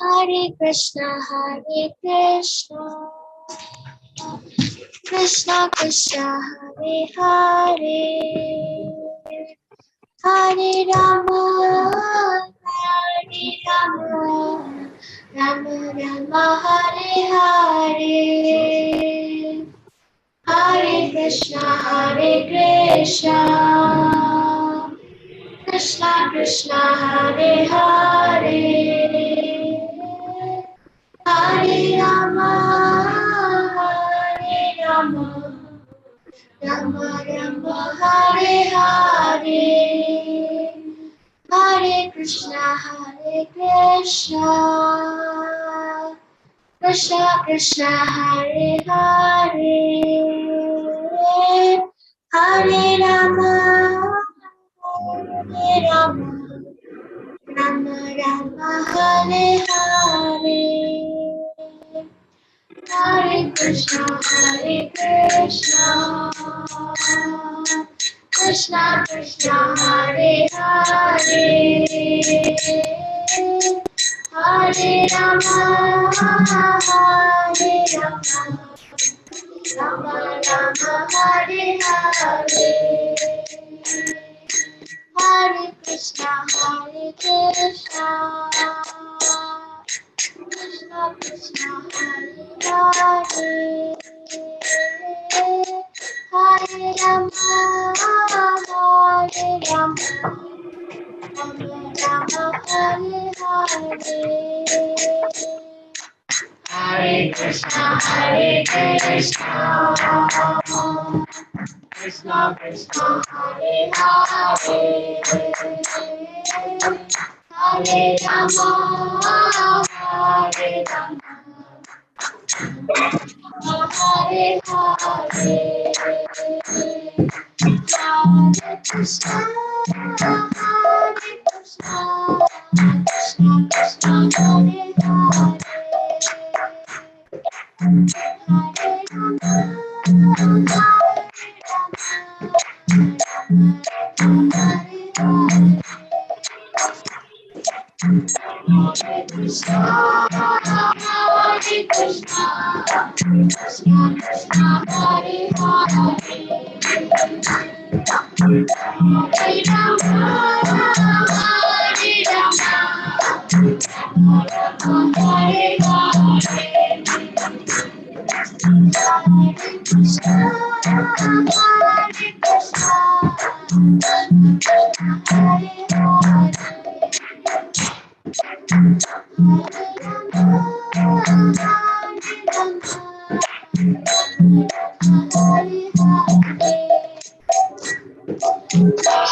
Hare Krishna, Krishna Krishna, Hare Hare, Hare Rama, Rama Rama, Hare Hare, Hare Krishna, Krishna Krishna, Hare Hare, Hare Rama, Rama Rama, Hare Hare, Hare Krishna, Krishna Krishna, Hare Hare, Hare Rama, Rama Rama, Hare Hare, Hare Krishna, Krishna Krishna, Hare Hare, Hare Rama, Rama Rama, Hare Hare, Hare Krishna, Krishna Krishna, Hare Hare, Hare Rama, Rama Rama, Hare Hare, Hare Krishna, Krishna Krishna, Hare Hare, Hare Rama, Hare Hare, Hare Krishna, Krishna Krishna, Hare Hare, Hare Rama, Hare Krishna, Krishna Krishna, Hare Hare, Hare Rama, Hare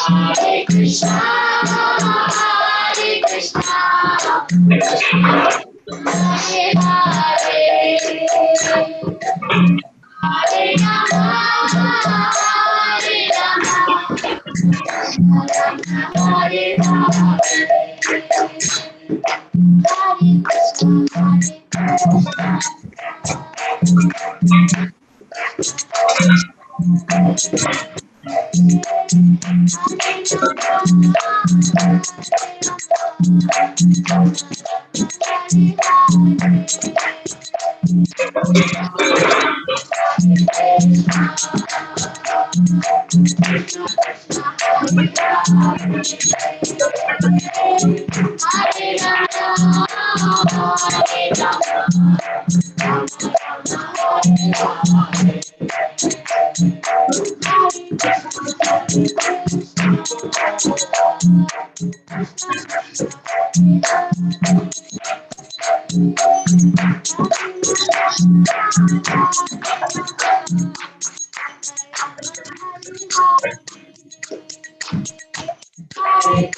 Hare, Krishna, Hare Krishna, Hare Hare, Hare Rama, Hare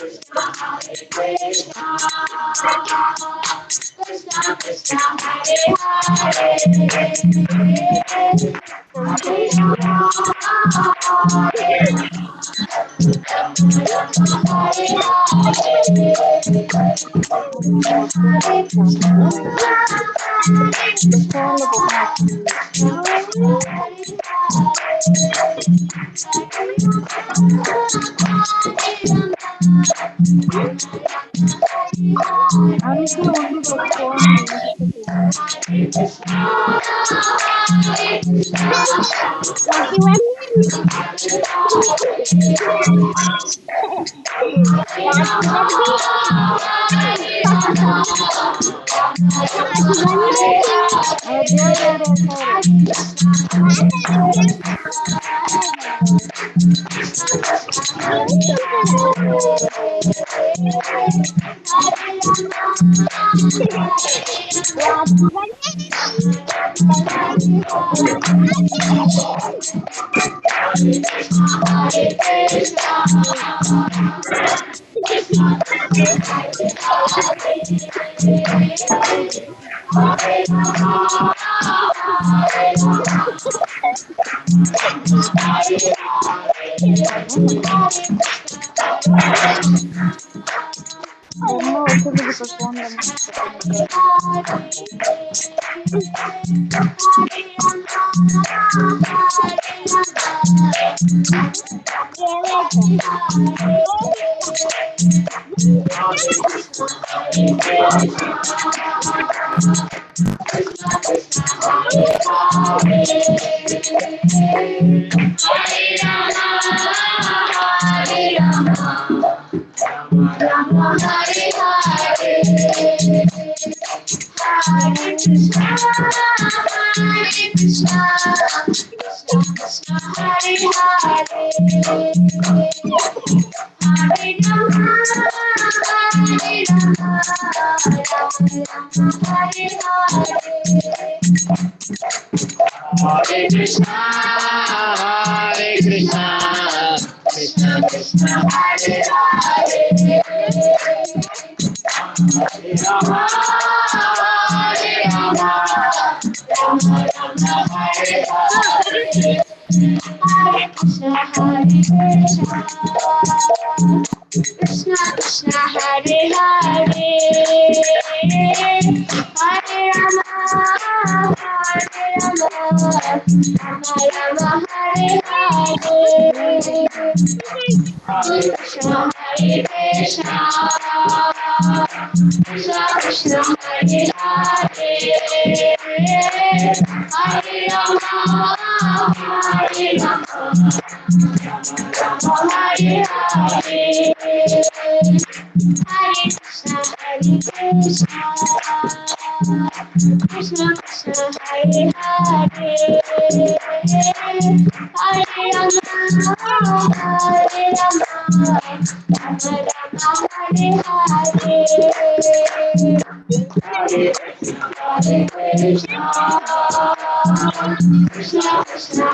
Krishna Krishna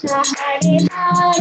Hare Hare Hare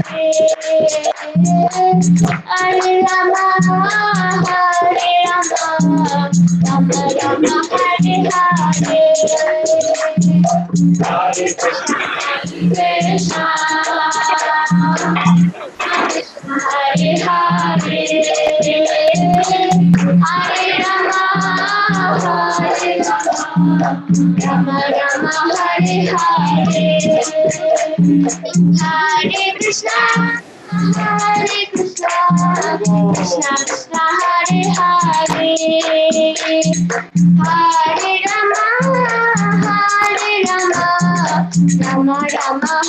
Rama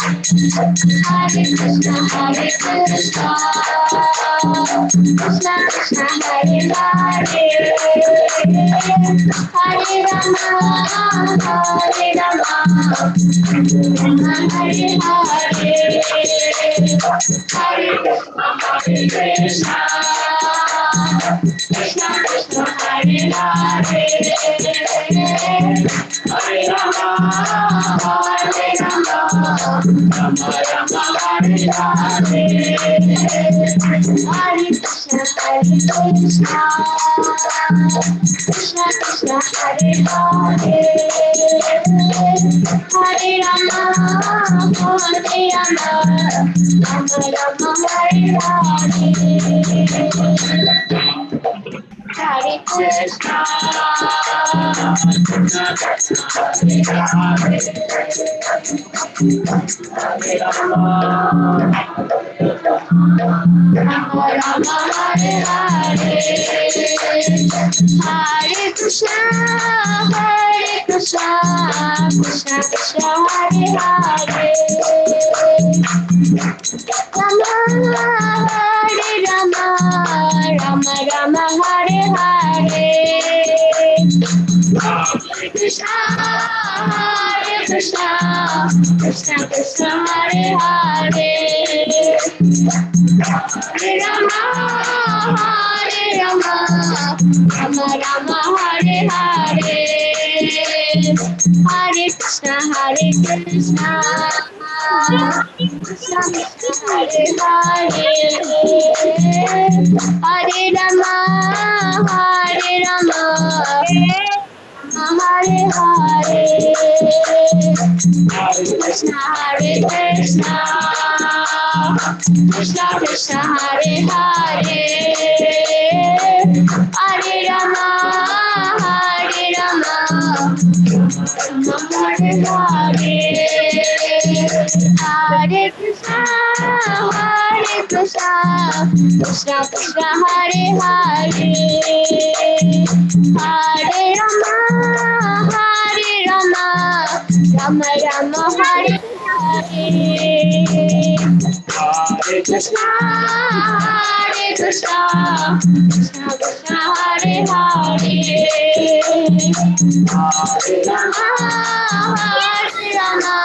Hare Hare Krishna, Hare Krishna, Krishna Krishna, Hare Hare, Hare Rama, Hare Rama, Rama Hare Hare, Hare Krishna, Hare Krishna, Krishna Krishna, Hare Hare, Hare Rama, Hare Rama, Rama Rama, Hare Hare, Hare Krishna, Hare Krishna, Krishna Krishna, Hare Hare, Hare Rama, Hare Rama, Rama Rama, Hare Hare. Hare Krishna, Krishna Krishna, Hare Hare, Hare Rama, Rama Rama, Hare Hare, Hare Krishna, Krishna Krishna, Hare Hare, Rama Hare Rama, Rama Rama, Hare Hare, Hare Krishna, Krishna Krishna, Hare Hare, Hare Rama, Rama Rama, Hare Hare, Hare Krishna, Krishna Krishna, Hare Hare, Hare Rama, Rama Hare Hare, Hare Krishna, Krishna Krishna, Hare Hare, Hare Rama, Rama Hare Hare, Hare Krishna, Krishna Krishna, Hare Hare, Hare Rama, Rama Rama, Hare Hare, Hare Krishna, Krishna Krishna, Hare Hare, Hare Rama,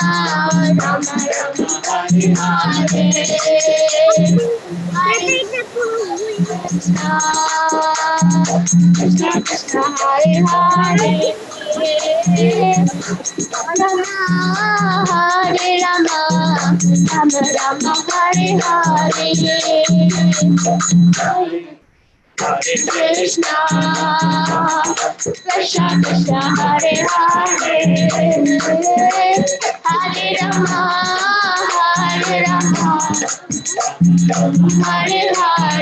Rama Rama, Hare Hare, Hare Krishna, Krishna Krishna, Hare Hare, Rama Hare Rama, Rama Rama, Hare Hare, Hare Krishna, Krishna Krishna, Hare Hare, Hare Rama, Hare Hare,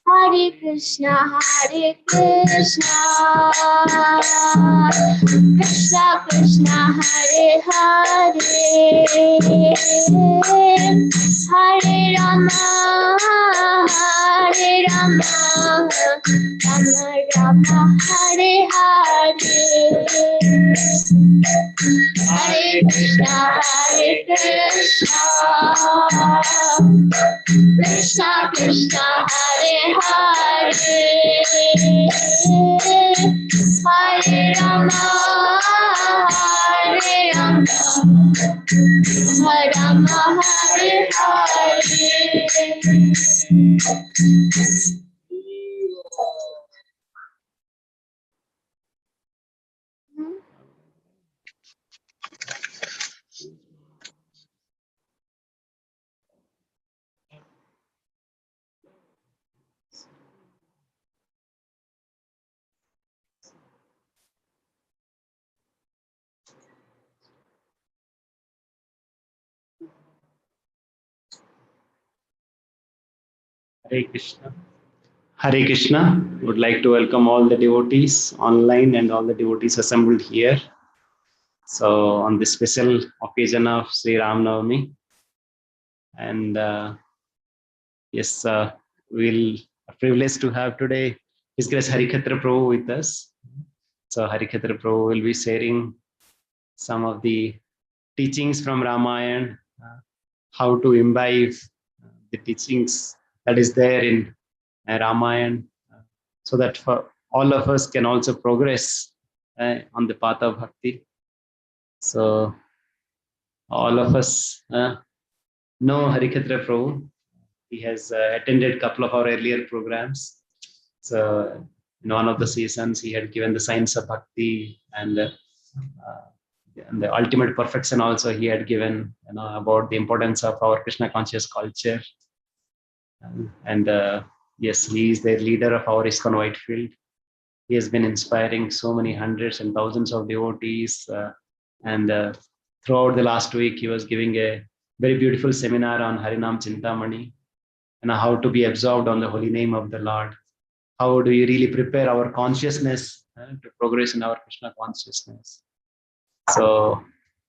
Hare Krishna, Krishna Krishna, Hare Hare, Hare Rama, Rama Rama, Hare Hare, Hare Krishna, Krishna Krishna, Hare Hare, Hare Rama, Rama Hare Hare. Hare Krishna. Hare Krishna. Would like to welcome all the devotees online and all the devotees assembled here. So on this special occasion of Sri Ramnavami, and yes, we'll privileged to have today His Grace Harikhetra Prabhu with us. So Harikhetra Prabhu will be sharing some of the teachings from Ramayana, how to imbibe the teachings that is there in Ramayana, so that for all of us can also progress on the path of bhakti. So all of us know Harikatra Prabhu. He has attended a couple of our earlier programs. So in one of the seasons, he had given the science of bhakti and the ultimate perfection. Also, he had given about the importance of our Krishna conscious culture. And yes, he is the leader of our ISKCON Whitefield. He has been inspiring so many hundreds and thousands of devotees. And throughout the last week, he was giving a very beautiful seminar on Harinam Chintamani and how to be absorbed on the holy name of the Lord. How do you really prepare our consciousness to progress in our Krishna consciousness? So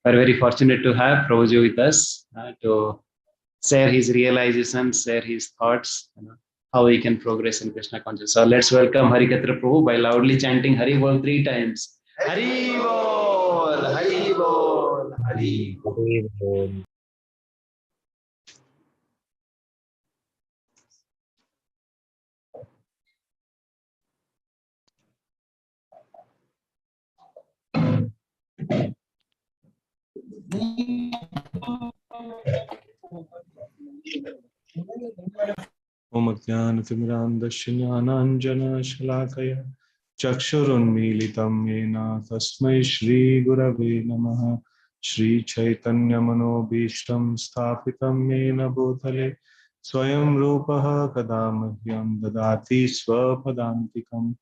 we're very fortunate to have Prabhuji with us to share his realizations, share his thoughts, how we can progress in Krishna consciousness. So let's welcome Harikatra Prabhu by loudly chanting Hari Bol 3 times. Hari Bol, Hari Bol, Hari Bol. Om Ajnanatimirandasya Jnananjana Shalakaya Chakshurunmilitam Yena Tasmai Shri Gurave Namaha Shri Chaitanya Manobhishtam Sthapitam Yena Bhutale Swayam Rupaha Kadamahyam Dadati Swapadantikam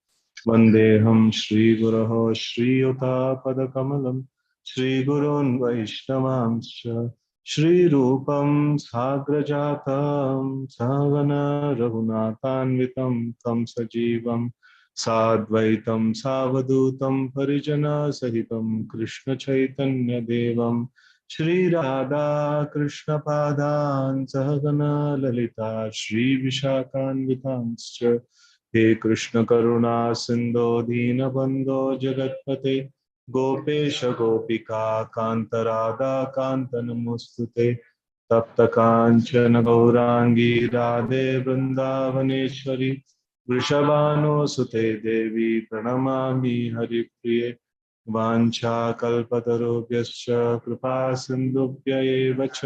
Vandeham Shri Guraho Shri Yuta Padakamalam Shri Gurun Vaishnavamscha Shri Rupam Sagrajatam Savana Raghunatanvitam Tam Sajivam Sadvaitam Savadutam Parijana Sahitam Krishna Chaitanya Devam Shri Radha Krishna Padan Sahagana Lalita Shri Vishakhanvitanscha He Krishna Karuna Sindho Deenabandho Jagatpate Gopesh गोपिका कांत राधा कांत नमोस्तुते तप्त कांचन गौरांगी राधे वृंदावनेश्वरी वृषभानुसुते देवी प्रणमामि हरिप्रिये वाञ्छाकल्पतरुभ्यश्च कृपा सिन्धुभ्य एव च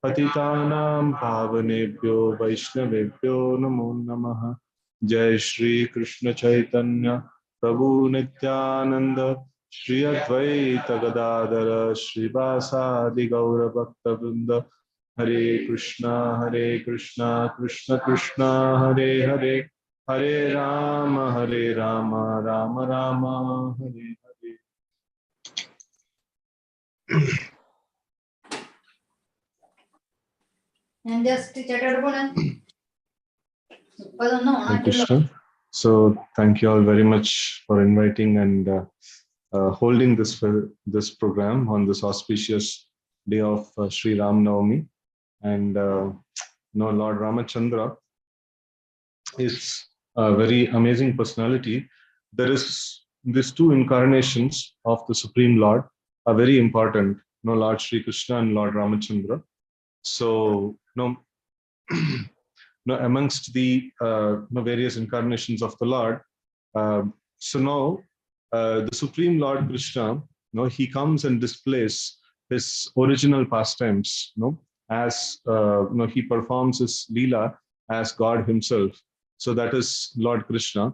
पतितानां पावनेभ्यो वैष्णवेभ्यो नमो नमः जय श्री कृष्ण चैतन्य प्रभु Nityanand Shri Advaita Gadadhara Srivasadi Gaura Bhakta Vrinda Hare Krishna Krishna Krishna Hare Hare Hare Rama Rama Rama Hare Hare. And just Hare Krishna. So thank you all very much for inviting and holding this program on this auspicious day of Sri Ramnavami. And Lord Ramachandra is a very amazing personality. There is these two incarnations of the Supreme Lord are very important. Lord Sri Krishna and Lord Ramachandra. So amongst the various incarnations of the Lord, so now the Supreme Lord Krishna, he comes and displays his original pastimes, as he performs his Leela as God himself. So that is Lord Krishna.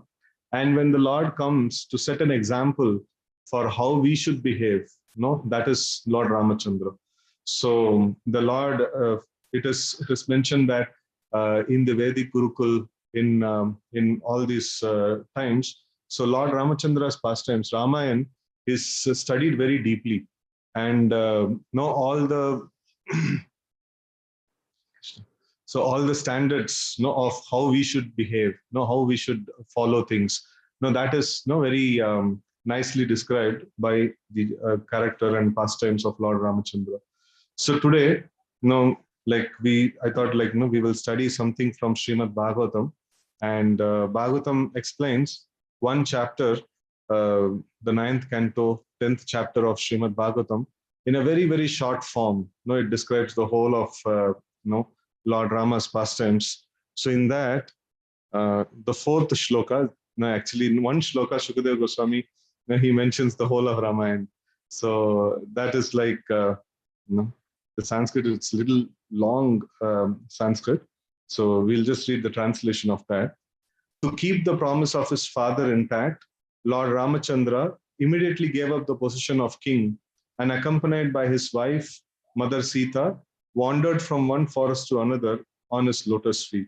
And when the Lord comes to set an example for how we should behave, that is Lord Ramachandra. So the Lord, it is mentioned that in the Vedic Gurukul, in all these times, so Lord Ramachandra's pastimes, Ramayana, is studied very deeply, and all the so all the standards of how we should behave, how we should follow things, that is very nicely described by the character and pastimes of Lord Ramachandra. So today, I thought we will study something from Srimad Bhagavatam, and Bhagavatam explains one chapter, the 9th canto, 10th chapter of Srimad Bhagavatam, in a very, very short form. It describes the whole of Lord Rama's pastimes. So in that, the fourth shloka, actually in one shloka, Shukadeva Goswami, he mentions the whole of Ramayana. So that is like, the Sanskrit, it's little long Sanskrit. So we'll just read the translation of that. To keep the promise of his father intact, Lord Ramachandra immediately gave up the position of king and, accompanied by his wife, Mother Sita, wandered from one forest to another on his lotus feet,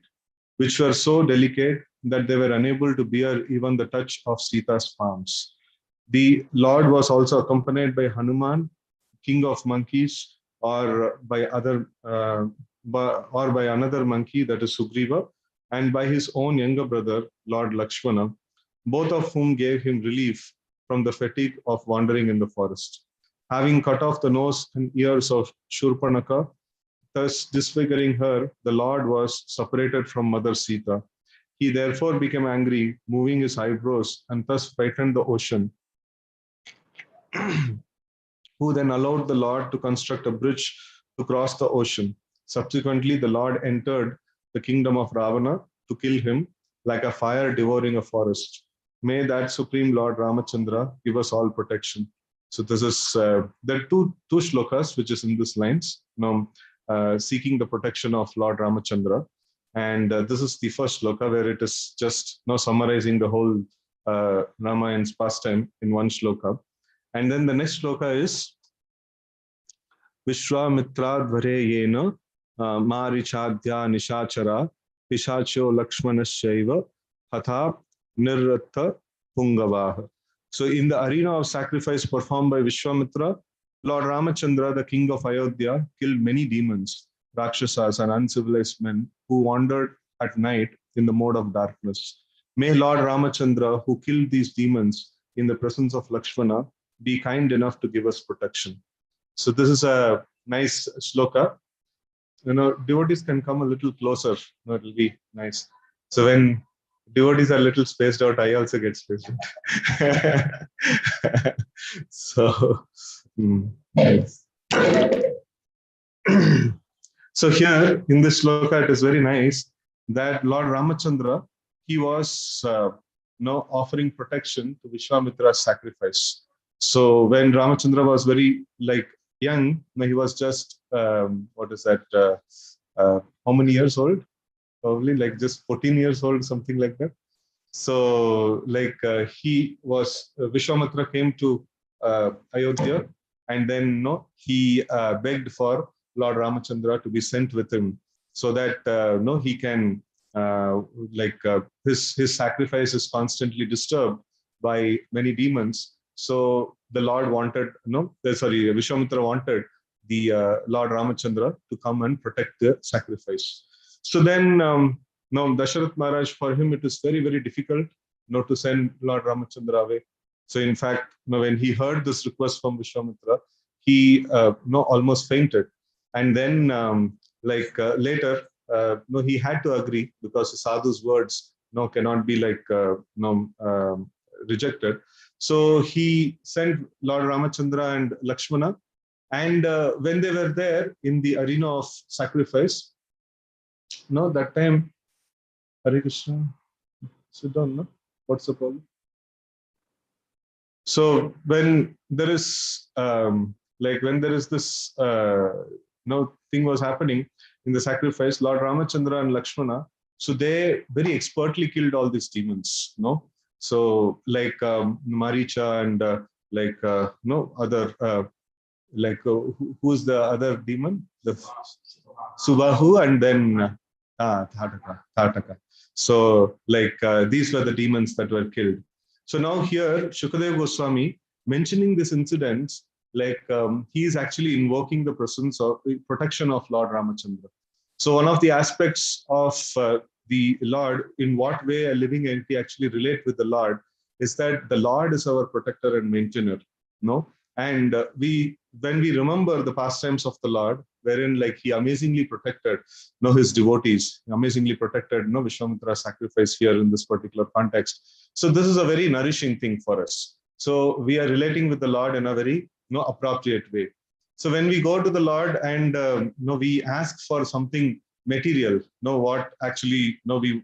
which were so delicate that they were unable to bear even the touch of Sita's palms. The Lord was also accompanied by Hanuman, king of monkeys, or by another monkey, that is Sugriva, and by his own younger brother, Lord Lakshmana, both of whom gave him relief from the fatigue of wandering in the forest. Having cut off the nose and ears of Shurpanaka, thus disfiguring her, the Lord was separated from Mother Sita. He therefore became angry, moving his eyebrows, and thus frightened the ocean, who then allowed the Lord to construct a bridge to cross the ocean. Subsequently, the Lord entered the kingdom of Ravana to kill him, like a fire devouring a forest. May that Supreme Lord Ramachandra give us all protection. So this is, there are two shlokas which is in these lines, seeking the protection of Lord Ramachandra. And this is the first shloka where it is just summarizing the whole Ramayan's pastime in one shloka. And then the next shloka is Vishwamitra Dvare Yena Marichadya Nishachara Pishacho Lakshmanashaiva Hatha Nirratha Pungavaha. So in the arena of sacrifice performed by Vishwamitra, Lord Ramachandra, the king of Ayodhya, killed many demons, Rakshasas and uncivilized men who wandered at night in the mode of darkness. May Lord Ramachandra, who killed these demons in the presence of Lakshmana, be kind enough to give us protection. So this is a nice shloka. Devotees can come a little closer. It will be nice. So when devotees are a little spaced out, I also get spaced out. So, nice. So here in this shloka, it is very nice that Lord Ramachandra, he was offering protection to Vishwamitra's sacrifice. So when Ramachandra was very young, he was just how many years old? Probably just 14 years old, something like that. So he was Vishwamitra came to Ayodhya, and then he begged for Lord Ramachandra to be sent with him, so that he can his sacrifice is constantly disturbed by many demons. So the Lord wanted, Vishwamitra wanted the Lord Ramachandra to come and protect the sacrifice. So then, Dasharath Maharaj, for him, it is very, very difficult to send Lord Ramachandra away. So in fact, when he heard this request from Vishwamitra, he almost fainted. And then later, he had to agree, because the sadhu's words cannot be rejected. So he sent Lord Ramachandra and Lakshmana, and when they were there in the arena of sacrifice, that time, Hare Krishna, sit down, no? What's the problem? So when there is this thing was happening in the sacrifice, Lord Ramachandra and Lakshmana, so they very expertly killed all these demons, So Maricha and other who's the other demon? The Subahu, and then Tataka. So these were the demons that were killed. So now here Shukadeva Goswami mentioning this incident, he is actually invoking the presence of the protection of Lord Ramachandra. So one of the aspects of the Lord, in what way a living entity actually relate with the Lord, is that the Lord is our protector and maintainer. And when we remember the pastimes of the Lord, wherein he amazingly protected his devotees, amazingly protected Vishwamitra's sacrifice here in this particular context. So this is a very nourishing thing for us. So we are relating with the Lord in a very appropriate way. So when we go to the Lord and we ask for something material, what actually we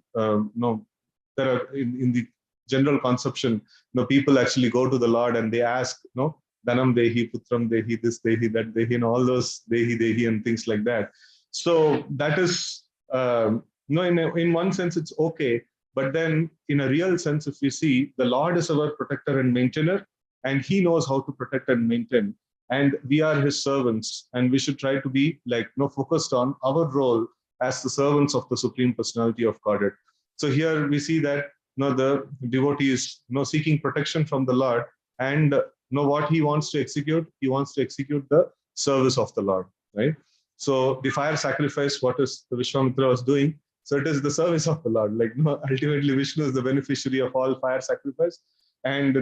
there are in the general conception, people actually go to the Lord and they ask, Dhanam Dehi, Putram Dehi, this Dehi, that Dehi, and all those Dehi Dehi and things like that. So that is, in one sense, it's okay. But then in a real sense, if we see, the Lord is our protector and maintainer, and he knows how to protect and maintain. And we are his servants, and we should try to be focused on our role as the servants of the Supreme Personality of Godhead. So here we see that the devotee is seeking protection from the Lord, and what he wants to execute. He wants to execute the service of the Lord, right? So the fire sacrifice, what is the Vishwamitra was doing? So it is the service of the Lord. Ultimately, Vishnu is the beneficiary of all fire sacrifice, and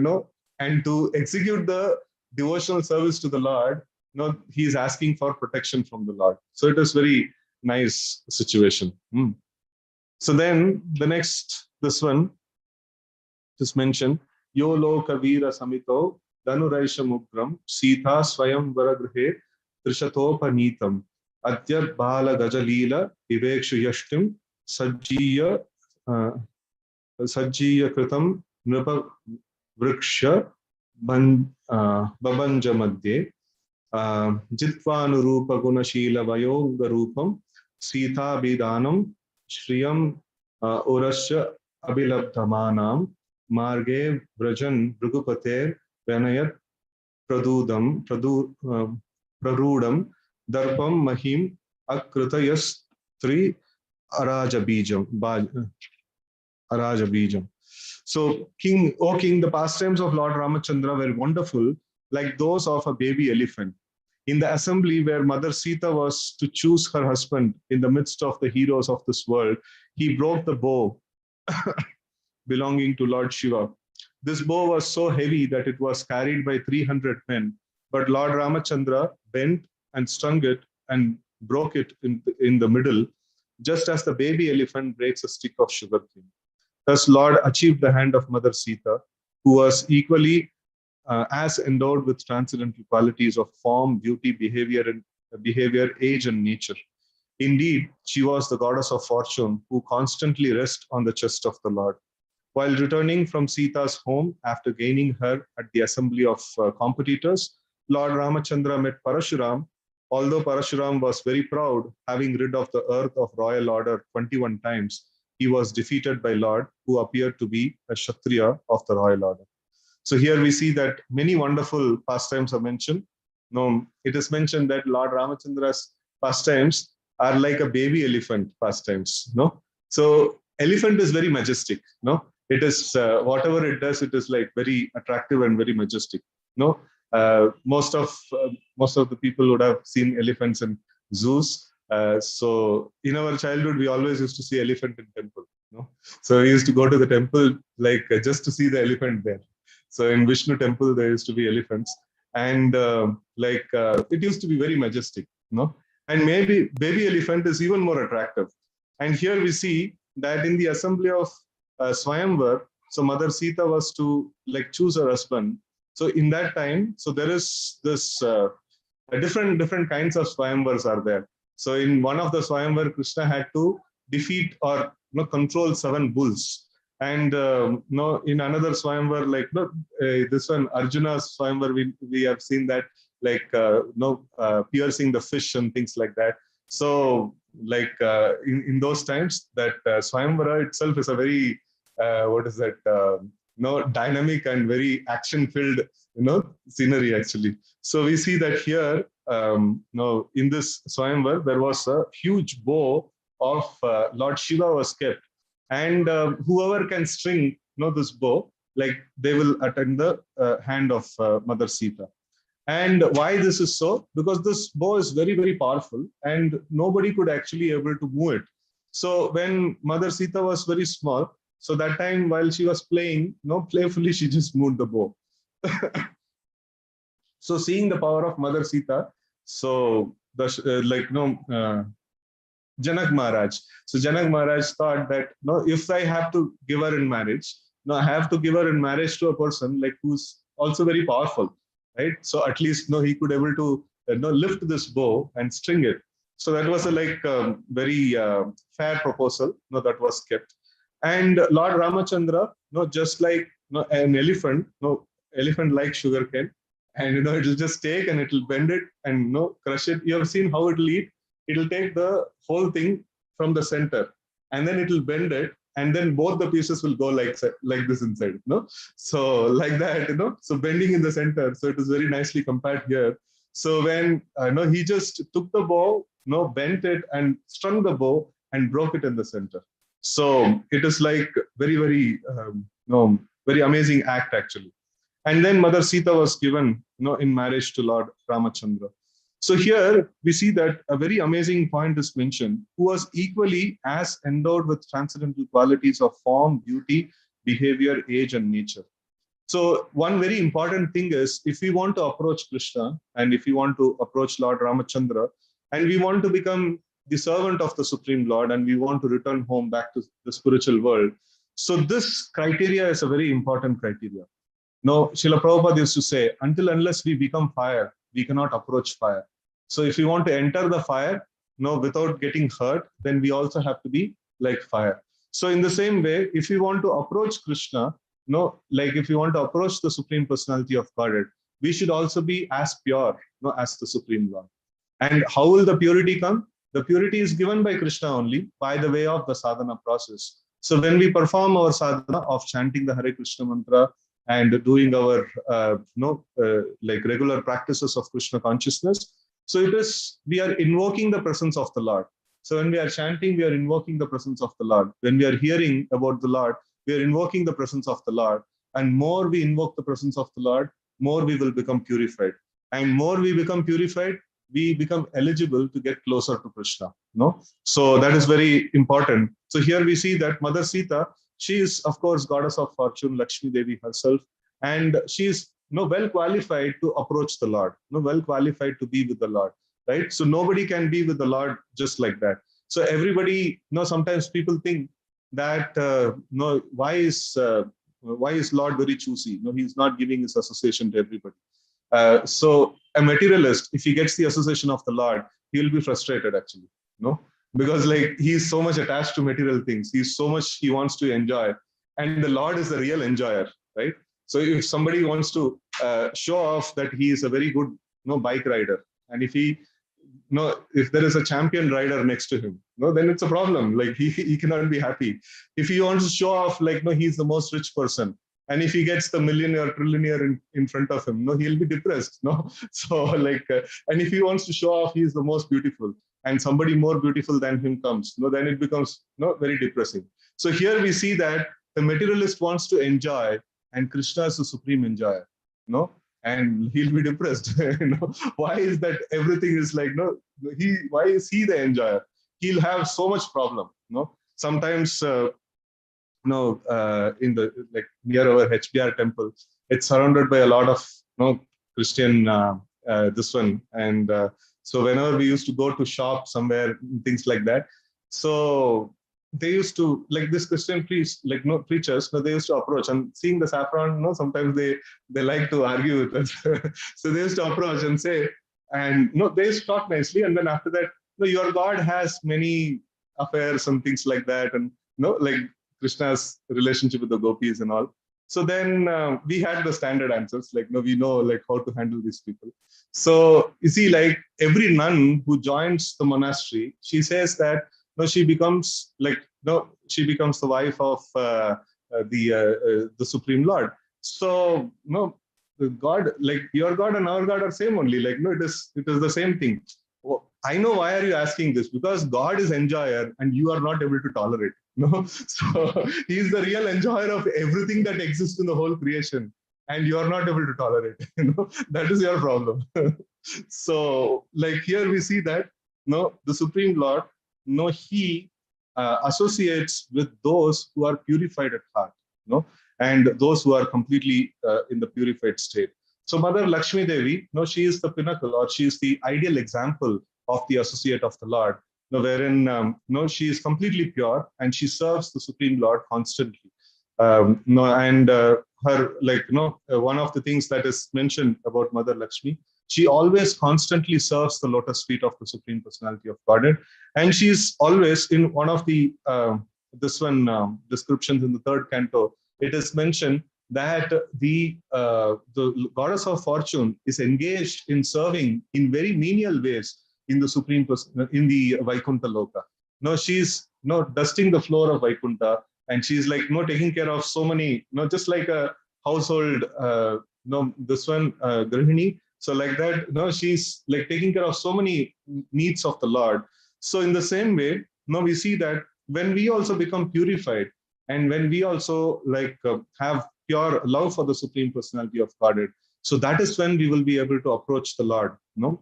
and to execute the devotional service to the Lord, he is asking for protection from the Lord. So it is very nice situation. So then the next, this one, just mentioned, Yo loka veera samito dhanuraisha mugram sita swayam varagrihe trishatopa adyat bala gajalila vivekshu yashtim sajjiya sajjiya kritam nripa vriksha babanja madhye jitvanurupa gunashila vayoga rupam sita bidanam shriyam urasya abhilabdhamanam marge vrajan bhrigupater vanayat prarudam darpam mahim akrutayastri arajabijam. So, O King, the pastimes of Lord Ramachandra were wonderful, like those of a baby elephant. In the assembly where Mother Sita was to choose her husband in the midst of the heroes of this world, he broke the bow belonging to Lord Shiva. This bow was so heavy that it was carried by 300 men, but Lord Ramachandra bent and strung it and broke it in the middle, just as the baby elephant breaks a stick of sugarcane. Thus, Lord achieved the hand of Mother Sita, who was equally as endowed with transcendental qualities of form, beauty, behavior, age, and nature. Indeed, she was the goddess of fortune who constantly rests on the chest of the Lord. While returning from Sita's home after gaining her at the assembly of competitors, Lord Ramachandra met Parashuram. Although Parashuram was very proud, having rid of the earth of royal order 21 times, he was defeated by Lord, who appeared to be a Kshatriya of the royal order. So here we see that many wonderful pastimes are mentioned. It is mentioned that Lord Ramachandra's pastimes are like a baby elephant pastimes. So elephant is very majestic. It is whatever it does, it is like very attractive and very majestic. Most of the people would have seen elephants in zoos. So in our childhood, we always used to see elephant in temple. So we used to go to the temple just to see the elephant there. So in Vishnu temple, there used to be elephants, and it used to be very majestic. And maybe baby elephant is even more attractive. And here we see that in the assembly of Swayamvar, so Mother Sita was to choose her husband. So in that time, so there is this different kinds of Swayamvars are there. So in one of the Swayamvar, Krishna had to defeat or control 7 bulls. And in another Swayamvar, this one, Arjuna's Swayamvar, we have seen that piercing the fish and things like that. So in those times, that Swayamvara itself is a very dynamic and very action-filled scenery actually. So we see that here in this Swayamvar, there was a huge bow of Lord Shiva was kept, and whoever can string this bow, they will attend the hand of Mother Sita. And why this is so? Because this bow is very, very powerful and nobody could actually able to move it. So when Mother Sita was very small, so that time while she was playing, playfully she just moved the bow. So seeing the power of Mother Sita, so the Janak Maharaj. So Janak Maharaj thought that if I have to give her in marriage, I have to give her in marriage to a person who's also very powerful, right? So at least he could able to lift this bow and string it. So that was a very fair proposal, that was kept. And Lord Ramachandra, just like an elephant, elephant like sugarcane, and it'll just take and it'll bend it and crush it. You have seen how it'll eat. It'll take the whole thing from the center, and then it'll bend it, and then both the pieces will go like this inside. So like that, so bending in the center. So it is very nicely compared here. So when he just took the bow, bent it and strung the bow and broke it in the center. So it is like very, very, very amazing act actually. And then Mother Sita was given, in marriage to Lord Ramachandra. So here we see that a very amazing point is mentioned, who was equally as endowed with transcendental qualities of form, beauty, behavior, age, and nature. So one very important thing is, if we want to approach Krishna and if we want to approach Lord Ramachandra and we want to become the servant of the Supreme Lord and we want to return home back to the spiritual world, so this criteria is a very important criteria. No, Srila Prabhupada used to say, unless we become fire, we cannot approach fire. So if we want to enter the fire, without getting hurt, then we also have to be like fire. So in the same way, if we want to approach Krishna, if we want to approach the Supreme Personality of Godhead, we should also be as pure, as the Supreme Lord. And how will the purity come? The purity is given by Krishna only by the way of the sadhana process. So when we perform our sadhana of chanting the Hare Krishna mantra and doing our regular practices of Krishna consciousness, so it is, we are invoking the presence of the Lord. So when we are chanting, we are invoking the presence of the Lord. When we are hearing about the Lord, we are invoking the presence of the Lord. And more we invoke the presence of the Lord, more we will become purified. And more we become purified, we become eligible to get closer to Krishna. So that is very important. So here we see that Mother Sita, she is, of course, goddess of fortune, Lakshmi Devi herself, and she is well qualified to approach the Lord, well qualified to be with the Lord, right? So nobody can be with the Lord just like that. So everybody, sometimes people think that why is Lord very choosy? He's not giving his association to everybody. So a materialist, if he gets the association of the Lord, he will be frustrated actually, because he's so much attached to material things. He wants to enjoy, and the Lord is the real enjoyer, right? So if somebody wants to show off that he is a very good bike rider, and if there is a champion rider next to him, then it's a problem. He cannot be happy. If he wants to show off he's the most rich person, and if he gets the millionaire, trillionaire in front of him, he'll be depressed. So and if he wants to show off he's the most beautiful, and somebody more beautiful than him comes, then it becomes very depressing. So here we see that the materialist wants to enjoy, and Krishna is the supreme enjoyer, and he'll be depressed. Why is that everything is why is he the enjoyer? He'll have so much problem. Sometimes, in the near our HBR temple, it's surrounded by a lot of Christian this one, and so whenever we used to go to shop somewhere, things like that, so they used to, this Christian priest, preachers, they used to approach, and seeing the saffron, sometimes they like to argue with us. So they used to approach and say, and they used to talk nicely, and then after that, your God has many affairs and things like that, and Krishna's relationship with the gopis and all. So then we had the standard answers, we know how to handle these people. So you see, every nun who joins the monastery, she says that she becomes the wife of the Supreme Lord. So God, your God and our God are same only. It is the same thing. I know why are you asking this? Because God is enjoyer and you are not able to tolerate. So he is the real enjoyer of everything that exists in the whole creation, and you are not able to tolerate. That is your problem. So here we see that the Supreme Lord, he associates with those who are purified at heart, and those who are completely in the purified state. So Mother Lakshmi Devi, she is the pinnacle, or she is the ideal example of the associate of the Lord, wherein she is completely pure and she serves the Supreme Lord constantly. And her one of the things that is mentioned about Mother Lakshmi She always constantly serves the lotus feet of the Supreme Personality of Godhead. And she's always in one of the descriptions in the third canto, it is mentioned that the goddess of fortune is engaged in serving in very menial ways in the Supreme in the Vaikuntha Loka. No, she's dusting the floor of Vaikuntha, and she's like taking care of so many, just like a household, Grihini. So like that, she's like taking care of so many needs of the Lord. So in the same way, now we see that when we also become purified, and when we also have pure love for the Supreme Personality of Godhead, so that is when we will be able to approach the Lord.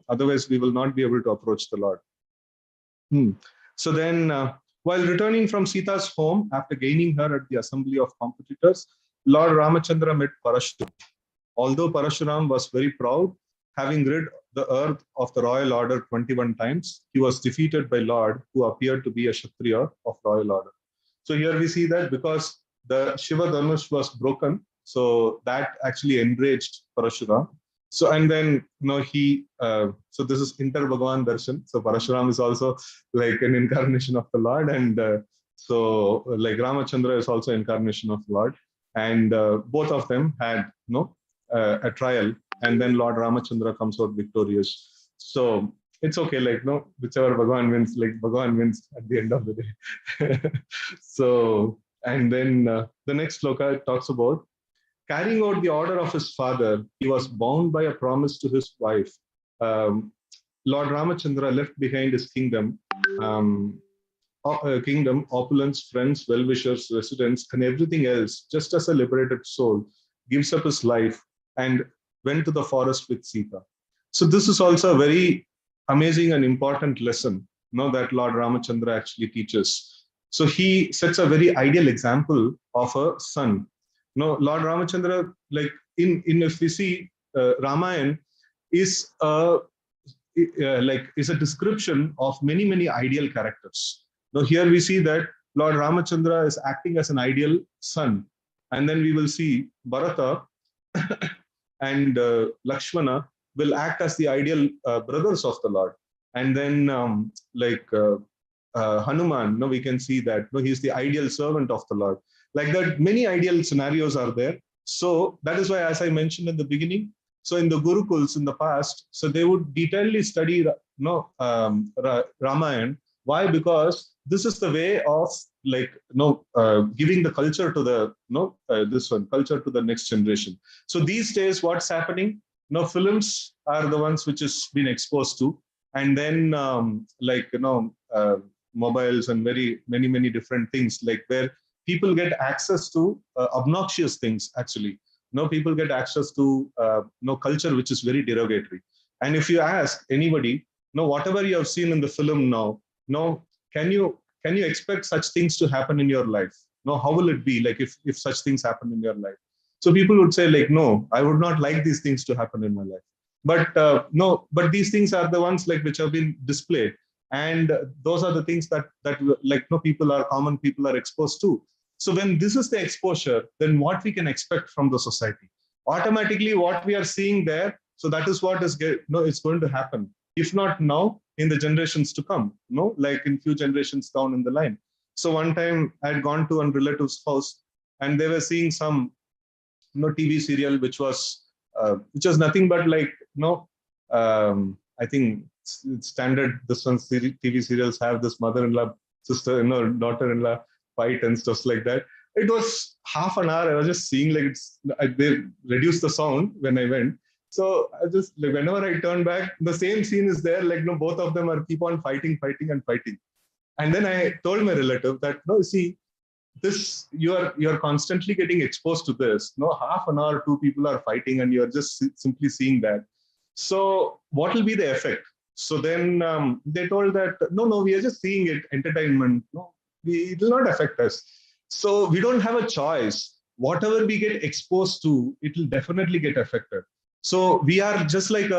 Otherwise we will not be able to approach the Lord. So then, while returning from Sita's home after gaining her at the assembly of competitors, Lord Ramachandra met Parashuram. Although Parashuram was very proud, having rid the earth of the royal order 21 times, he was defeated by Lord, who appeared to be a Kshatriya of royal order. So here we see that because the Shiva Dhanush was broken, so that actually enraged Parashuram. So and then so this is Inter Bhagavan Darshan. So Parashuram is also like an incarnation of the Lord, and so like Ramachandra is also incarnation of the Lord, and both of them had a trial, and then Lord Ramachandra comes out victorious. So it's okay, whichever Bhagavan wins, Bhagavan wins at the end of the day. So, and then the next sloka talks about carrying out the order of his father. He was bound by a promise to his wife. Lord Ramachandra left behind his kingdom, opulence, friends, well-wishers, residents, and everything else, just as a liberated soul gives up his life and went to the forest with Sita. So this is also a very amazing and important lesson, that Lord Ramachandra actually teaches. So he sets a very ideal example of a son. Lord Ramachandra, if we see Ramayana, is is a description of many ideal characters. Now here we see that Lord Ramachandra is acting as an ideal son, and then we will see Bharata and Lakshmana will act as the ideal brothers of the Lord. And then Hanuman, we can see that he's the ideal servant of the Lord. Like that, many ideal scenarios are there. So that is why, as I mentioned in the beginning, so in the Gurukuls in the past, so they would detailedly study Ramayana. Why? Because this is the way of giving the culture to the culture to the next generation. So these days, what's happening? Films are the ones which has been exposed to, and then mobiles and many different things, where people get access to obnoxious things. Actually, people get access to culture which is very derogatory. And if you ask anybody, whatever you have seen in the film now, can you expect such things to happen in your life? How will it be if such things happen in your life? So people would say no, I would not like these things to happen in my life. But but these things are the ones which have been displayed, and those are the things that common people are exposed to. So when this is the exposure, then what we can expect from the society? Automatically, what we are seeing there, so that is what is it's going to happen. If not now, in the generations to come, in few generations down in the line. So one time I had gone to a relative's house, and they were seeing some TV serial which was nothing but I think standard this one TV serials have this mother-in-law, sister-in-law, daughter-in-law fight and stuff like that. It was half an hour. I was just seeing they reduced the sound when I went. So I just whenever I turn back, the same scene is there. Both of them are keep on fighting. And then I told my relative that see, this you're constantly getting exposed to this. Half an hour, two people are fighting, and you're just simply seeing that. So what will be the effect? So then they told that no, we are just seeing it, entertainment. It will not affect us. So we don't have a choice. Whatever we get exposed to, it will definitely get affected. So we are just like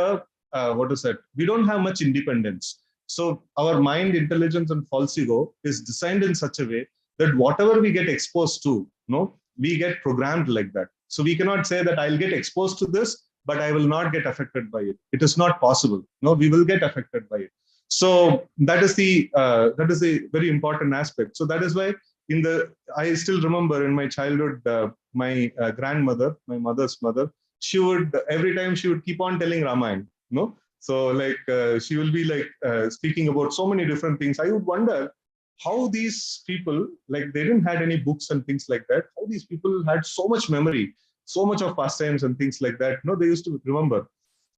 we don't have much independence. So our mind, intelligence, and false ego is designed in such a way that whatever we get exposed to, we get programmed like that. So we cannot say that I'll get exposed to this but I will not get affected by it. It is not possible. No, we will get affected by it. So that is the very important aspect. So that is why I still remember in my childhood, my grandmother, my mother's mother, she would every time she would keep on telling Ramayana. No, so like she will be like speaking about so many different things. I would wonder how these people, like they didn't had any books and things like that, how these people had so much memory, so much of pastimes and things like that. No, they used to remember,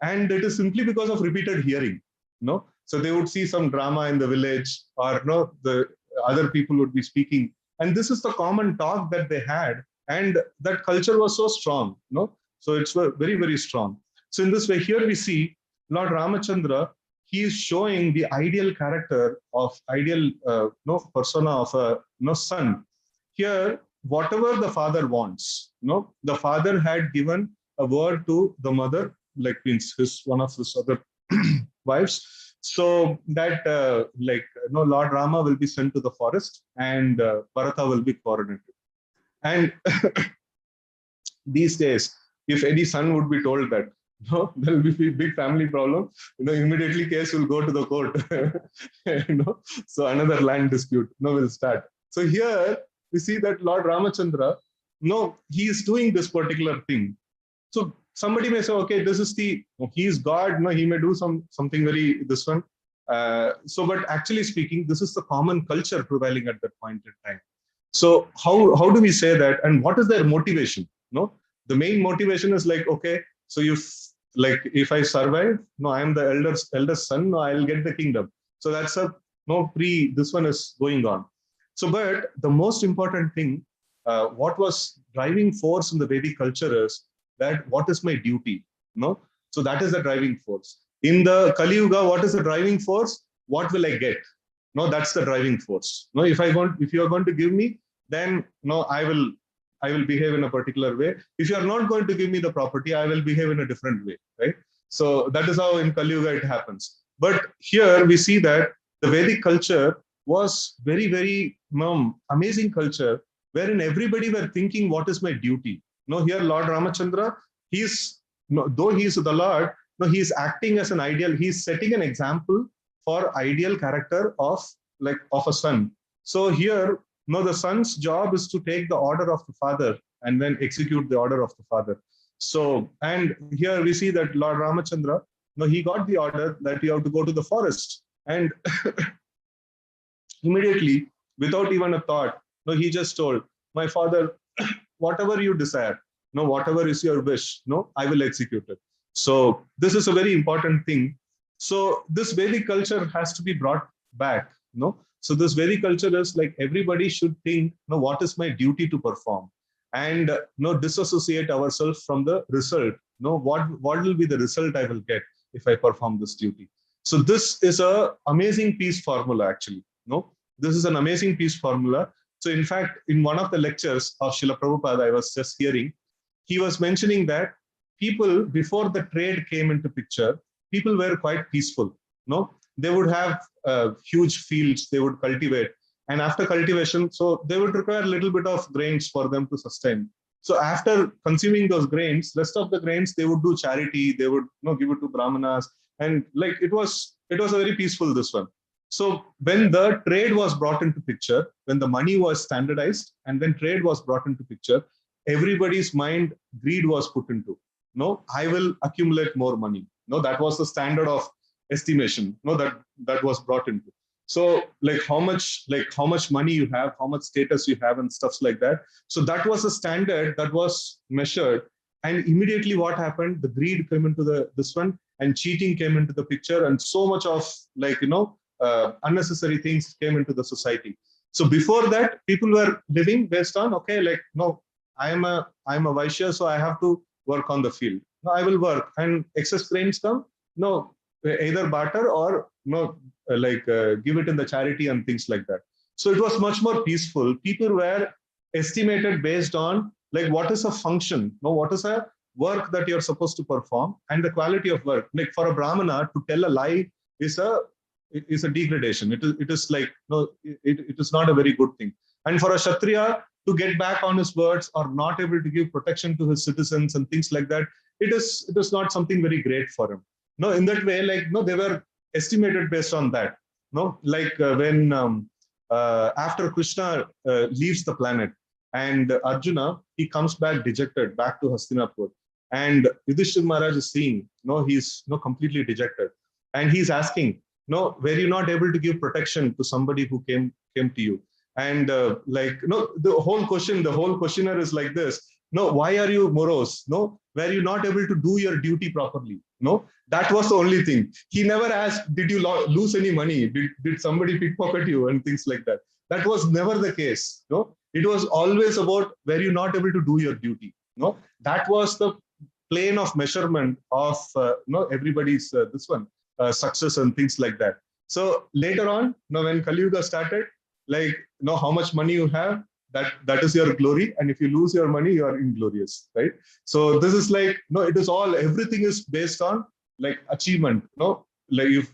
and it is simply because of repeated hearing. No, so they would see some drama in the village, or no, the other people would be speaking, and this is the common talk that they had, and that culture was so strong. No, so it's very, very strong. So in this way, here we see Lord Ramachandra. He is showing the ideal character of ideal persona of a son. Here, whatever the father wants, the father had given a word to the mother, like means his one of his other wives, so that Lord Rama will be sent to the forest, and Bharata will be coronated. And these days, if any son would be told that, no, there will be a big family problem, immediately case will go to the court. So another land dispute, will start. So here we see that Lord Ramachandra, he is doing this particular thing. So somebody may say, okay, this is he is God, he may do something very this one. But actually speaking, this is the common culture prevailing at that point in time. So how do we say that, and what is their motivation? The main motivation is like, okay, so if I survive, I am the eldest son, I'll get the kingdom. So that's this one is going on. So, but the most important thing, what was driving force in the Vedic culture is that what is my duty? So that is the driving force. In the Kali Yuga, what is the driving force? What will I get? That's the driving force. If you are going to give me, then I will behave in a particular way. If you are not going to give me the property, I will behave in a different way, right? So that is how in Kali Yuga it happens. But here we see that the Vedic culture was very, very amazing culture, wherein everybody were thinking, what is my duty? Here Lord Ramachandra, though he is the Lord, he is acting as an ideal. He is setting an example for ideal character of a son. So here, the son's job is to take the order of the father and then execute the order of the father. So, and here we see that Lord Ramachandra, he got the order that you have to go to the forest, and immediately, without even a thought, he just told, my father, whatever you desire, whatever is your wish, I will execute it. So this is a very important thing. So this Vedic culture has to be brought back. So this Vedic culture is like everybody should think, what is my duty to perform, and disassociate ourselves from the result. What will be the result I will get if I perform this duty? So this is a amazing peace formula actually. This is an amazing peace formula. So in fact, in one of the lectures of Srila Prabhupada I was just hearing, he was mentioning that people before the trade came into picture, people were quite peaceful. They would have huge fields, they would cultivate, and after cultivation, so they would require a little bit of grains for them to sustain. So after consuming those grains, rest of the grains they would do charity, they would give it to brahmanas, and like it was a very peaceful this one. So when the trade was brought into picture, when the money was standardized, and when trade was brought into picture, everybody's mind greed was put into. I will accumulate more money. That was the standard of estimation. That was brought into. So how much money you have, how much status you have, and stuff like that. So that was a standard that was measured, and immediately what happened? The greed came into this one, and cheating came into the picture, and so much of unnecessary things came into the society. So before that, people were living based on, okay, I am a Vaishya, so I have to work on the field. I will work, and excess grains come. Either barter or give it in the charity and things like that. So it was much more peaceful. People were estimated based on what is a function, what is a work that you're supposed to perform, and the quality of work. For a Brahmana to tell a lie is a degradation. It is it is not a very good thing. And for a Kshatriya to get back on his words or not able to give protection to his citizens and things like that, it is not something very great for him. No, in that way, like, no, they were estimated based on that. No, like when after Krishna leaves the planet, and Arjuna, he comes back dejected back to Hastinapur, and Yudhishthir Maharaj is seeing, no, he's no completely dejected, and he's asking, no, were you not able to give protection to somebody who came to you? And like, no, the whole questioner is like this. No, why are you morose? No, were you not able to do your duty properly? No, that was the only thing. He never asked, did you lose any money? Did somebody pickpocket you and things like that? That was never the case. No, it was always about, were you not able to do your duty? No, that was the plane of measurement of no, everybody's this one success and things like that. So later on, now when Kali Yuga started, like, know how much money you have, that is your glory, and if you lose your money, you are inglorious, right? So this is like, no, it is all, everything is based on like achievement. No, like if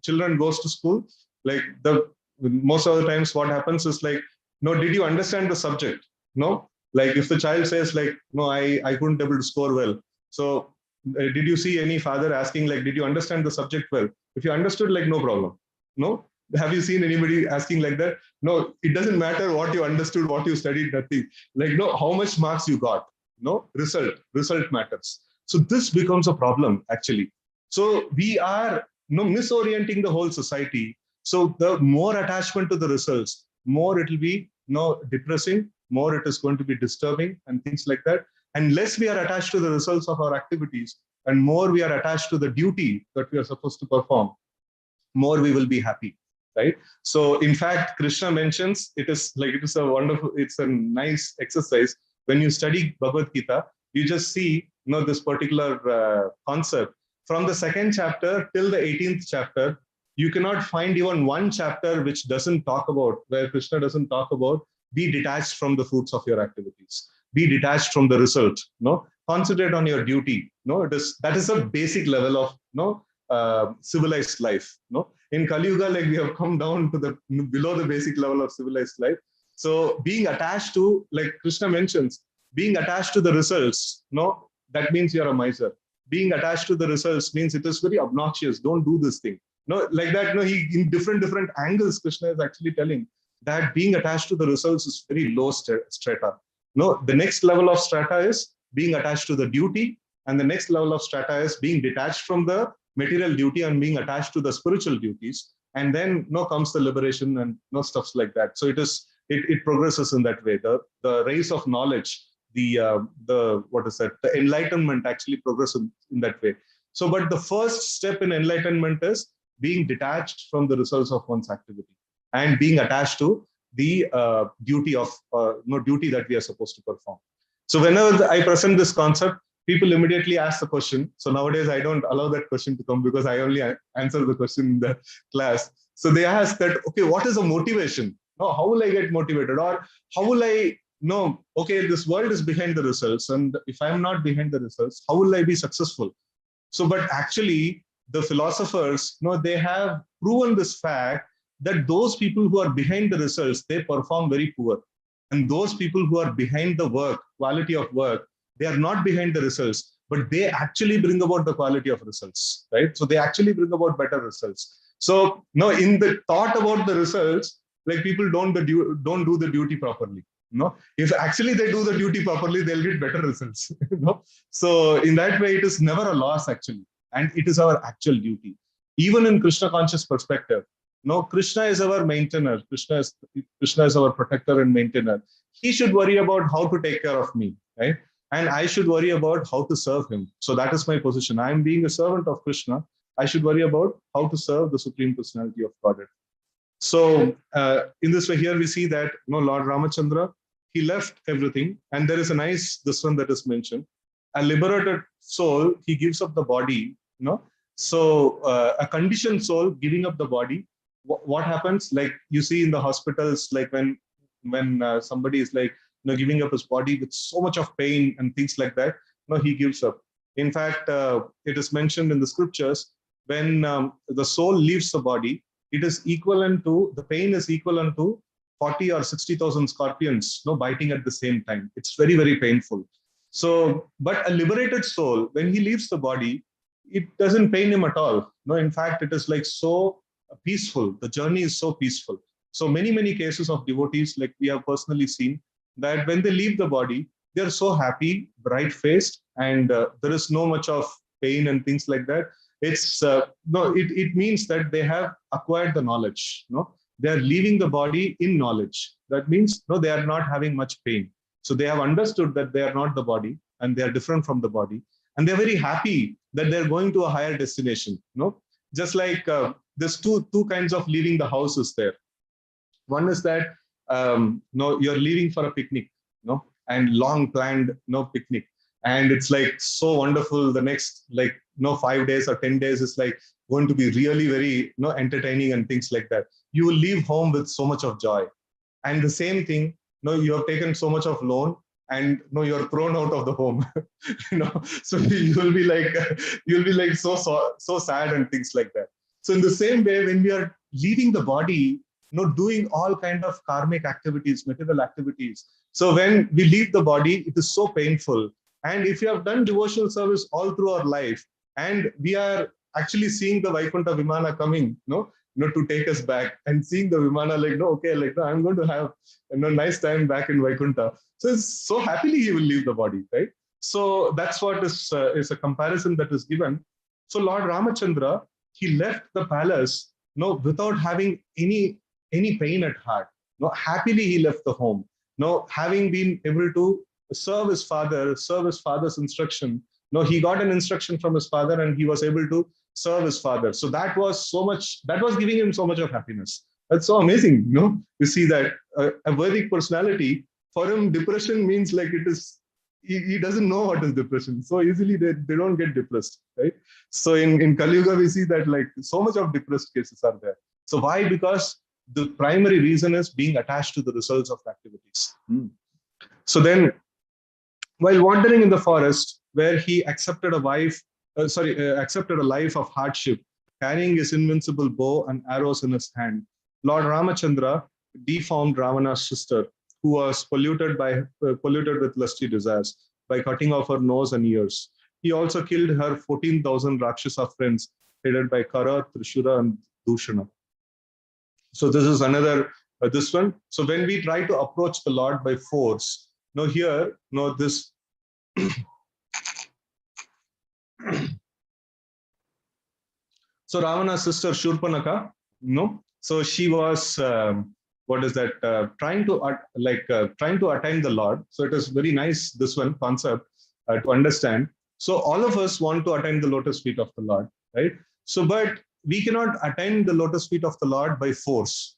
children goes to school, like the most of the times what happens is like, no, did you understand the subject? No, like if the child says like, no, I couldn't able to score well, so did you see any father asking like, did you understand the subject well? If you understood, like, no problem. No, have you seen anybody asking like that? No, it doesn't matter what you understood, what you studied, nothing. Like, no, how much marks you got? No, result matters. So this becomes a problem actually. So we are, no, misorienting the whole society. So the more attachment to the results, more it will be, no, depressing, more it is going to be disturbing and things like that. And less we are attached to the results of our activities, and more we are attached to the duty that we are supposed to perform, more we will be happy, right? So in fact, Krishna mentions, it is like, it is a wonderful, it's a nice exercise. When you study Bhagavad Gita, you just see, you know, this particular concept. From the 2nd chapter till the 18th chapter, you cannot find even one chapter which doesn't talk about, where Krishna doesn't talk about, be detached from the fruits of your activities, be detached from the result, no, concentrate on your duty. No, it is, that is a basic level of, no, civilized life. No, in Kali Yuga, like, we have come down to the below the basic level of civilized life. So being attached to, like Krishna mentions, being attached to the results, no, that means you're a miser. Being attached to the results means it is very obnoxious. Don't do this thing. No, like that. No, he, in different angles, Krishna is actually telling that being attached to the results is very low strata. No, the next level of strata is being attached to the duty, and the next level of strata is being detached from the material duty and being attached to the spiritual duties. And then, no, comes the liberation and, no, stuffs like that. So it progresses in that way. The race of knowledge, the what is that? The enlightenment actually progresses in that way. So, but the first step in enlightenment is being detached from the results of one's activity and being attached to the duty of duty that we are supposed to perform. So whenever I present this concept, people immediately ask the question. So nowadays I don't allow that question to come, because I only answer the question in the class. So they ask that, okay, what is the motivation? No, how will I get motivated? Or how will I know, okay, this world is behind the results, and if I'm not behind the results, how will I be successful? So, but actually the philosophers, they have proven this fact that those people who are behind the results, they perform very poor. And those people who are behind the work, quality of work, they are not behind the results, but they actually bring about the quality of results, right? So they actually bring about better results. So no, in the thought about the results, like people don't do the duty properly. No, if actually they do the duty properly, they'll get better results. No, so in that way, it is never a loss actually, and it is our actual duty. Even in Krishna conscious perspective, no, Krishna is our maintainer. Krishna is our protector and maintainer. He should worry about how to take care of me, right? And I should worry about how to serve him. So that is my position. I am being a servant of Krishna. I should worry about how to serve the Supreme Personality of Godhead. So in this way, here we see that Lord Ramachandra, he left everything, and there is a nice this one that is mentioned. A liberated soul, he gives up the body. So a conditioned soul giving up the body. What happens? Like you see in the hospitals, like when somebody is like giving up his body with so much of pain and things like that. He gives up. In fact, it is mentioned in the scriptures when the soul leaves the body, it is equivalent to, the pain is equivalent to 40 or 60,000 scorpions biting at the same time. It's very, very painful. So, but a liberated soul, when he leaves the body, it doesn't pain him at all. No, in fact, it is like so peaceful. The journey is so peaceful. So many cases of devotees, like we have personally seen, that when they leave the body, they are so happy, bright faced, and there is no much of pain and things like that. It's no, it means that they have acquired the knowledge. No, they are leaving the body in knowledge. That means no, they are not having much pain. So they have understood that they are not the body and they are different from the body, and they're very happy that they're going to a higher destination. No, just like there's two kinds of leaving the house is there. One is that no, you're leaving for a picnic, no, and long planned no picnic, and it's like so wonderful. The next like no 5 days or 10 days is like going to be really very no entertaining and things like that. You will leave home with so much of joy, and the same thing. No, you have taken so much of loan, and no, you're thrown out of the home. So you'll be like so sad and things like that. So in the same way, when we are leaving the body, doing all kind of karmic activities, material activities. So when we leave the body, it is so painful. And if you have done devotional service all through our life, and we are actually seeing the Vaikuntha Vimana coming, to take us back, and seeing the Vimana like, no, okay, like, no, I'm going to have nice time back in Vaikuntha. So it's so happily he will leave the body, right? So that's what is a comparison that is given. So Lord Ramachandra, he left the palace, without having any pain at heart. No, happily he left the home. No, having been able to serve his father's instruction. No, he got an instruction from his father, and he was able to serve his father. So that was giving him so much of happiness. That's so amazing. You see that a Vedic personality, for him, depression means like it is, he doesn't know what is depression. So easily they don't get depressed, right? So in Kali Yuga, we see that like so much of depressed cases are there. So why? Because the primary reason is being attached to the results of activities. So then, while wandering in the forest, where he accepted a life of hardship, carrying his invincible bow and arrows in his hand, Lord Ramachandra deformed Ravana's sister, who was polluted with lusty desires, by cutting off her nose and ears. He also killed her 14,000 Rakshasa friends, headed by Kara, Trishura, and Dushana. So this is another, this one. So when we try to approach the Lord by force, this. So Ravana's sister Shurpanaka, so she was, trying to attain the Lord. So it is very nice, this one concept to understand. So all of us want to attain the lotus feet of the Lord, right? So, but we cannot attain the lotus feet of the Lord by force,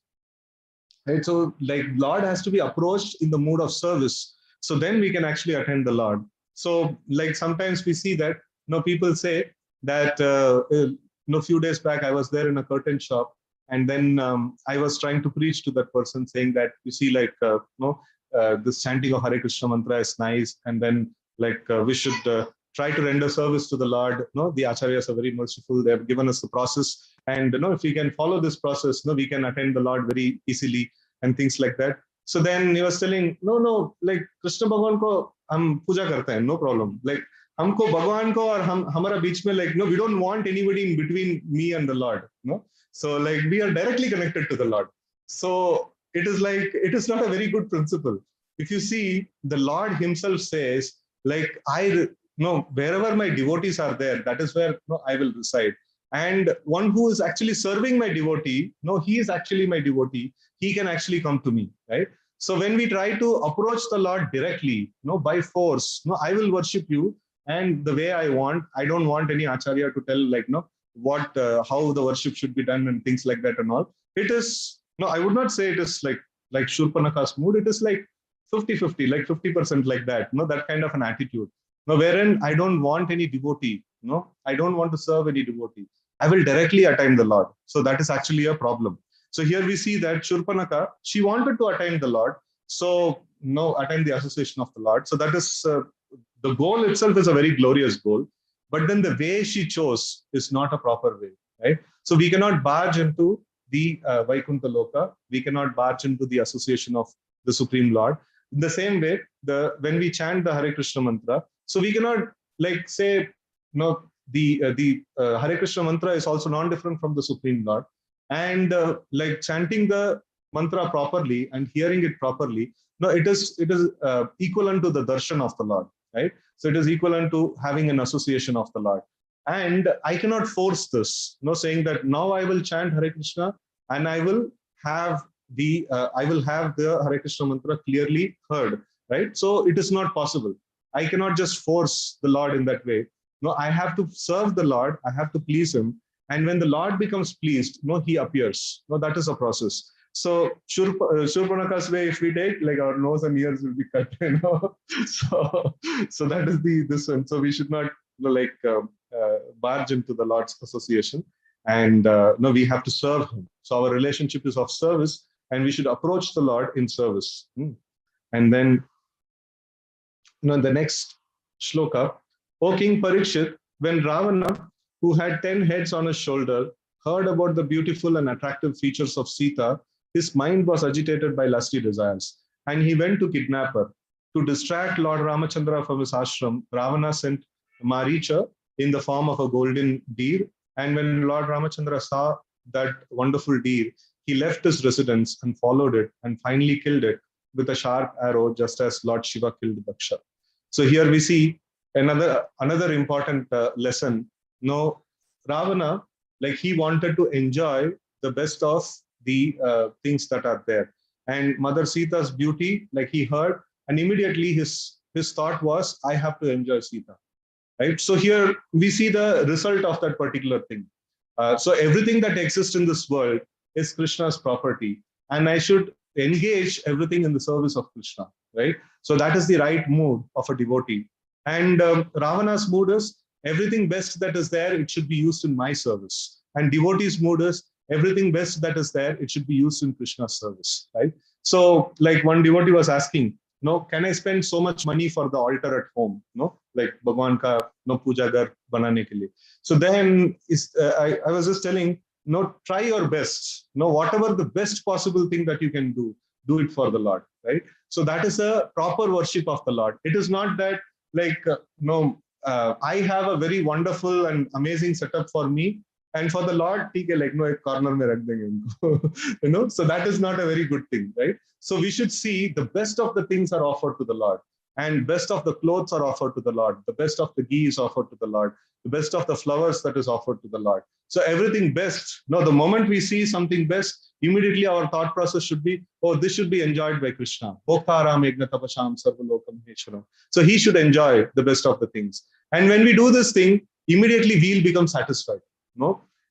right? So like Lord has to be approached in the mood of service. So then we can actually attain the Lord. So like sometimes we see that, people say that, a few days back, I was there in a curtain shop, and then I was trying to preach to that person, saying that, you see, like, this chanting of Hare Krishna mantra is nice, and then we should try to render service to the Lord. The acharyas are very merciful; they have given us the process, and if we can follow this process, we can attain the Lord very easily, and things like that. So then he was telling, no, like Krishna Bhagwan ko hum puja karte hain, no problem. Like हमको भगवान को और हमारा बीच में like we don't want anybody in between me and the Lord, so like we are directly connected to the Lord. So it is not a very good principle. If you see, the Lord himself says, like, wherever my devotees are there, that is where I will reside. And one who is actually serving my devotee, he is actually my devotee, he can actually come to me, right? So when we try to approach the Lord directly, by force, I will worship you and the way I want. I don't want any acharya to tell how the worship should be done and things like that and all. It is, I would not say it is like Shurpanaka's mood. It is like 50-50, like 50% like that, that kind of an attitude. Wherein I don't want any devotee, I don't want to serve any devotee. I will directly attain the Lord. So that is actually a problem. So here we see that Shurpanaka, she wanted to attain the Lord. So attain the association of the Lord. So that is, the goal itself is a very glorious goal, but then the way she chose is not a proper way, right? So we cannot barge into the Vaikuntha Loka. We cannot barge into the association of the Supreme Lord. In the same way, when we chant the Hare Krishna mantra, so we cannot like say, the Hare Krishna mantra is also non-different from the Supreme Lord, and like chanting the mantra properly and hearing it properly, no, it is equivalent to the darshan of the Lord, right? So it is equivalent to having an association of the Lord. And I cannot force this, saying that now I will chant Hare Krishna and have I will have the Hare Krishna mantra clearly heard, right? So it is not possible. I cannot just force the Lord in that way. No, I have to serve the Lord. I have to please Him. And when the Lord becomes pleased, He appears. No, that is a process. So Shurpanaka's way, if we take, like our nose and ears will be cut, So that is this one. So we should not barge into the Lord's association, and no, we have to serve Him. So our relationship is of service, and we should approach the Lord in service. And then, the next shloka, O King Parikshit, when Ravana, who had 10 heads on his shoulder, heard about the beautiful and attractive features of Sita, his mind was agitated by lusty desires, and he went to kidnap her. To distract Lord Ramachandra from his ashram, Ravana sent Maricha in the form of a golden deer, and when Lord Ramachandra saw that wonderful deer, he left his residence and followed it, and finally killed it with a sharp arrow, just as Lord Shiva killed Daksha. So here we see another important lesson. No, Ravana, like he wanted to enjoy the best of the things that are there, and Mother Sita's beauty, like he heard, and immediately his thought was, I have to enjoy Sita, right? So here we see the result of that particular thing. So everything that exists in this world is Krishna's property, and I should engage everything in the service of Krishna, right? So that is the right mood of a devotee. And Ravana's mood is, everything best that is there, it should be used in my service. And devotee's mood is, everything best that is there, it should be used in Krishna's service, right? So like one devotee was asking, can I spend so much money for the altar at home? Like Bhagwan ka puja gar banane ke liye. So then I was just telling, try your best. Whatever the best possible thing that you can do it for the Lord, right? So that is a proper worship of the Lord. It is not that like, I have a very wonderful and amazing setup for me, and for the Lord, like no, a corner mein rakh denge, so that is not a very good thing, right? So we should see the best of the things are offered to the Lord, and best of the clothes are offered to the Lord, the best of the ghee is offered to the Lord, the best of the flowers that is offered to the Lord. So everything best. The moment we see something best, immediately our thought process should be, oh, this should be enjoyed by Krishna. So he should enjoy the best of the things. And when we do this thing, immediately we'll become satisfied.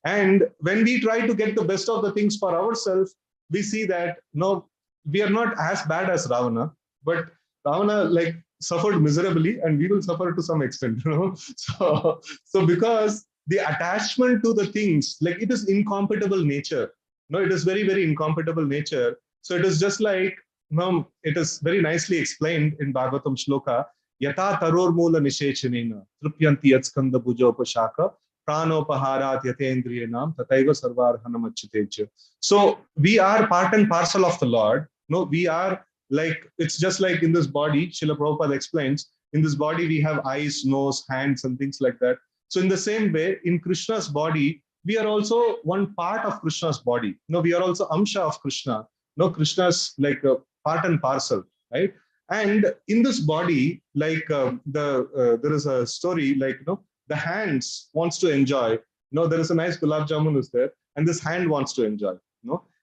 And when we try to get the best of the things for ourselves, we see that we are not as bad as Ravana, but Ravana like suffered miserably, and we will suffer to some extent. So because the attachment to the things, like it is incompatible nature. It is very, very incompatible nature. So it is just like, it is very nicely explained in Bhagavatam shloka, Yata taror mula nishechanena, trupyanti yatskanda bhujopashaka, pranopaharat yatendriyanam, tataiva sarvarhanam achyutecha. So we are part and parcel of the Lord. We are like, it's just like in this body, Srila Prabhupada explains, in this body we have eyes, nose, hands, and things like that. So in the same way, in Krishna's body, we are also one part of Krishna's body. We are also Amsha of Krishna. Krishna's like a part and parcel, right? And in this body, like there is a story, like, the hands wants to enjoy. There is a nice gulab jamun is there, and this hand wants to enjoy.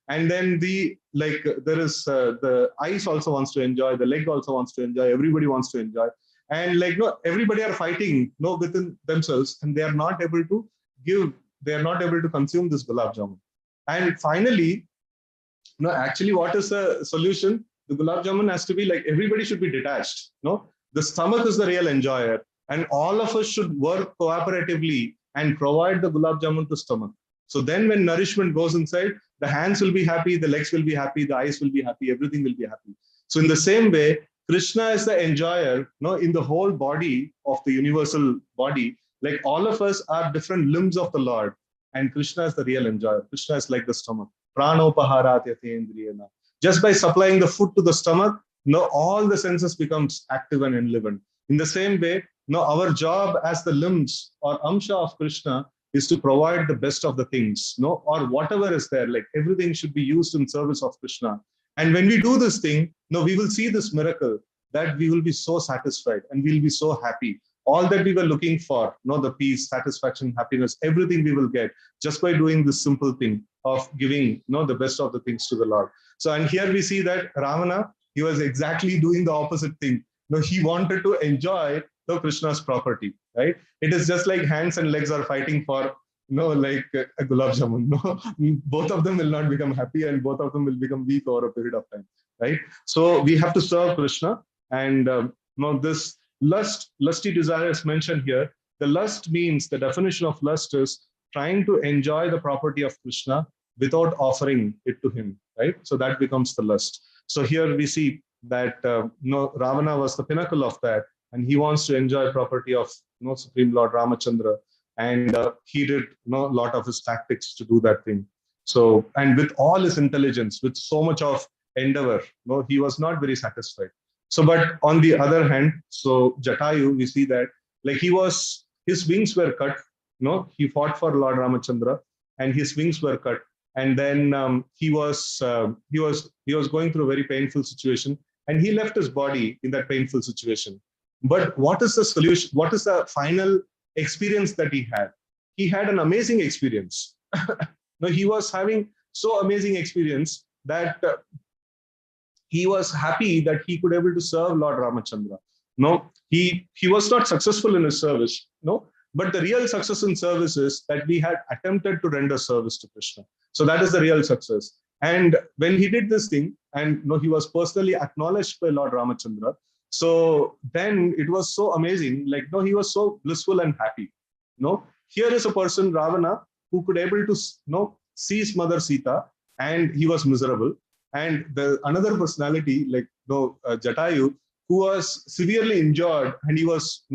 And then there is the eyes also wants to enjoy, the leg also wants to enjoy, everybody wants to enjoy. And like, everybody are fighting, within themselves, and they are not able to consume this gulab jamun. And finally, actually, what is the solution? The gulab jamun has to be like, everybody should be detached. The stomach is the real enjoyer, and all of us should work cooperatively and provide the gulab jamun to stomach. So then when nourishment goes inside, the hands will be happy, the legs will be happy, the eyes will be happy, everything will be happy. So in the same way, Krishna is the enjoyer, in the whole body of the universal body. Like all of us are different limbs of the Lord, and Krishna is the real enjoyer. Krishna is like the stomach. Pranopaharat yatendriyana. Just by supplying the food to the stomach, no, all the senses becomes active and enlivened. In the same way, no, our job as the limbs or amsha of Krishna is to provide the best of the things, no, or whatever is there, like everything should be used in service of Krishna. And when we do this thing, no, we will see this miracle that we will be so satisfied and we'll be so happy. All that we were looking for, no, the peace, satisfaction, happiness, everything we will get just by doing this simple thing of giving, no, the best of the things to the Lord. So, and here we see that Ravana, he was exactly doing the opposite thing. No, he wanted to enjoy the Krishna's property, right? It is just like hands and legs are fighting for, like a gulab jamun. No, both of them will not become happy and both of them will become weak over a period of time, right? So we have to serve Krishna, and this lusty desire is mentioned here. The lust means, the definition of lust is trying to enjoy the property of Krishna without offering it to him, right? So that becomes the lust. So here we see that Ravana was the pinnacle of that, and he wants to enjoy property of Supreme Lord Ramachandra, and he did a lot of his tactics to do that thing. So, and with all his intelligence, with so much of endeavor, he was not very satisfied. So, but on the other hand, so Jatayu, we see that like his wings were cut. He fought for Lord Ramachandra, and his wings were cut. And then he was going through a very painful situation, and he left his body in that painful situation. But what is the solution? What is the final experience that he had? He had an amazing experience. He was having so amazing experience that he was happy that he could able to serve Lord Ramachandra. He was not successful in his service. But the real success in service is that we had attempted to render service to Krishna. So that is the real success. And when he did this thing, and he was personally acknowledged by Lord Ramachandra, so then it was so amazing. Like, he was so blissful and happy. Here is a person, Ravana, who could able to see his mother Sita, and he was miserable. And the another personality, like Jatayu, who was severely injured, and he was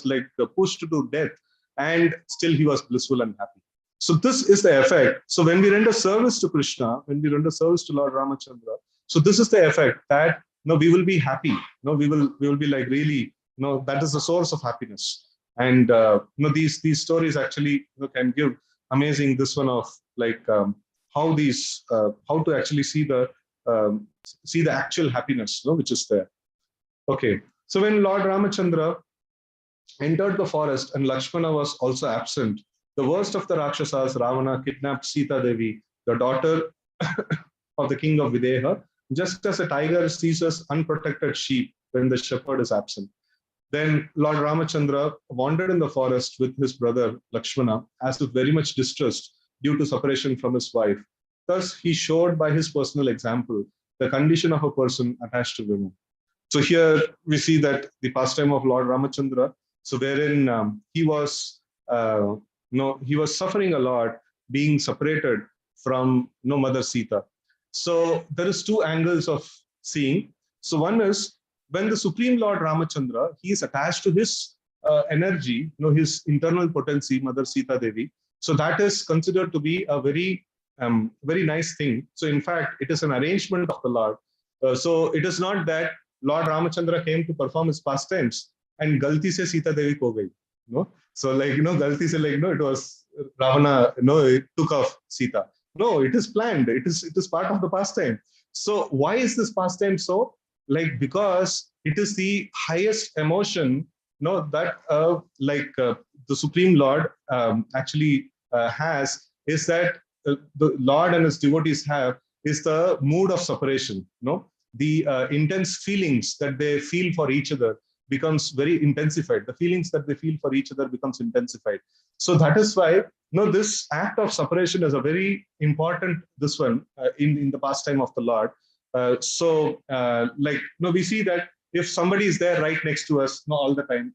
like pushed to death, and still he was blissful and happy. So this is the effect. So when we render service to Krishna, when we render service to Lord Ramachandra, so this is the effect that we will be happy. We will be like really, that is the source of happiness. And these stories actually can give amazing this one of like how to actually see the actual happiness which is there. Okay, so when Lord Ramachandra entered the forest and Lakshmana was also absent, the worst of the Rakshasas, Ravana, kidnapped Sita Devi, the daughter of the king of Videha, just as a tiger seizes unprotected sheep when the shepherd is absent. Then Lord Ramachandra wandered in the forest with his brother Lakshmana, as if very much distressed due to separation from his wife. Thus, he showed by his personal example the condition of a person attached to women. So here we see that the pastime of Lord Ramachandra, so wherein he was suffering a lot, being separated from Mother Sita. So there is two angles of seeing. So one is when the Supreme Lord Ramachandra, he is attached to his energy, his internal potency, Mother Sita Devi. So that is considered to be a very nice thing. So in fact, it is an arrangement of the Lord. So it is not that Lord Ramachandra came to perform his pastimes and galti se Sita Devi ko gayi. So like, galti se like, it was Ravana, it took off Sita. No, it is planned. It is part of the pastime. So why is this pastime so? Like, because it is the highest emotion, that the Supreme Lord actually has, is that the Lord and his devotees have, is the mood of separation. The intense feelings that they feel for each other becomes very intensified. The feelings that they feel for each other becomes intensified. So that is why this act of separation is a very important in the pastime of the Lord. We see that if somebody is there right next to us all the time,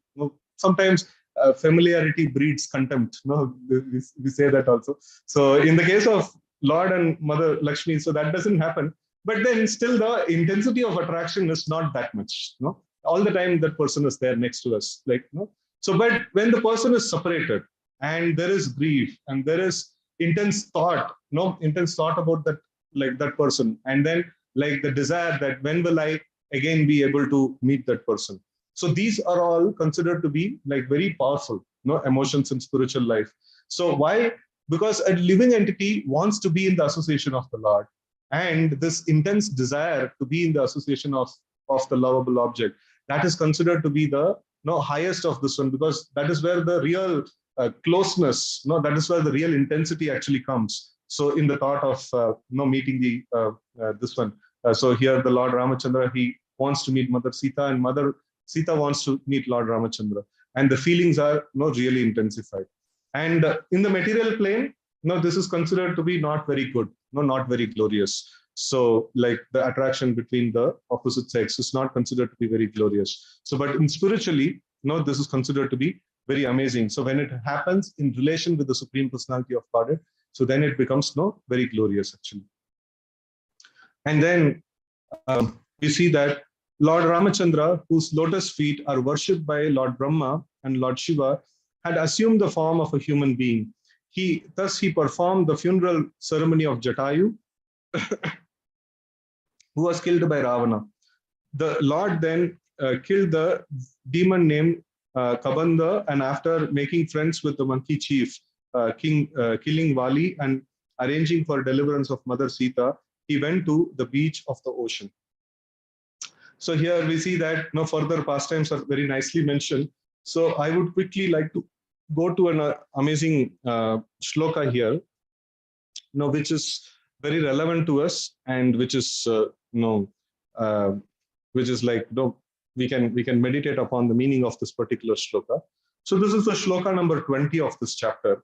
sometimes familiarity breeds contempt. We say that also. So in the case of Lord and Mother Lakshmi, so that doesn't happen. But then still the intensity of attraction is not that much. All the time that person is there next to us. So but when the person is separated and there is grief and there is intense thought about that, like that person, and then like the desire that when will I again be able to meet that person. So these are all considered to be like very powerful, emotions in spiritual life. So why? Because a living entity wants to be in the association of the Lord, and this intense desire to be in the association of the lovable object, that is considered to be the highest of this one, because that is where the real closeness, that is where the real intensity actually comes. So in the thought of meeting the this one, so here the Lord Ramachandra, he wants to meet Mother Sita, and Mother Sita wants to meet Lord Ramachandra, and the feelings are really intensified. And in the material plane, this is considered to be not very good, not very glorious. So like the attraction between the opposite sex is not considered to be very glorious. So but in spiritually, this is considered to be very amazing. So when it happens in relation with the Supreme Personality of Godhead, so then it becomes very glorious actually. And then we see that Lord Ramachandra, whose lotus feet are worshipped by Lord Brahma and Lord Shiva, had assumed the form of a human being. Thus he performed the funeral ceremony of Jatayu, who was killed by Ravana. The Lord then killed the demon named Kabanda, and after making friends with the monkey chief, killing Vali and arranging for deliverance of Mother Sita, he went to the beach of the ocean. So here we see that further pastimes are very nicely mentioned. So I would quickly like to go to an amazing shloka here, which is very relevant to us, and which is which is like we can meditate upon the meaning of this particular shloka. So this is the shloka number 20 of this chapter.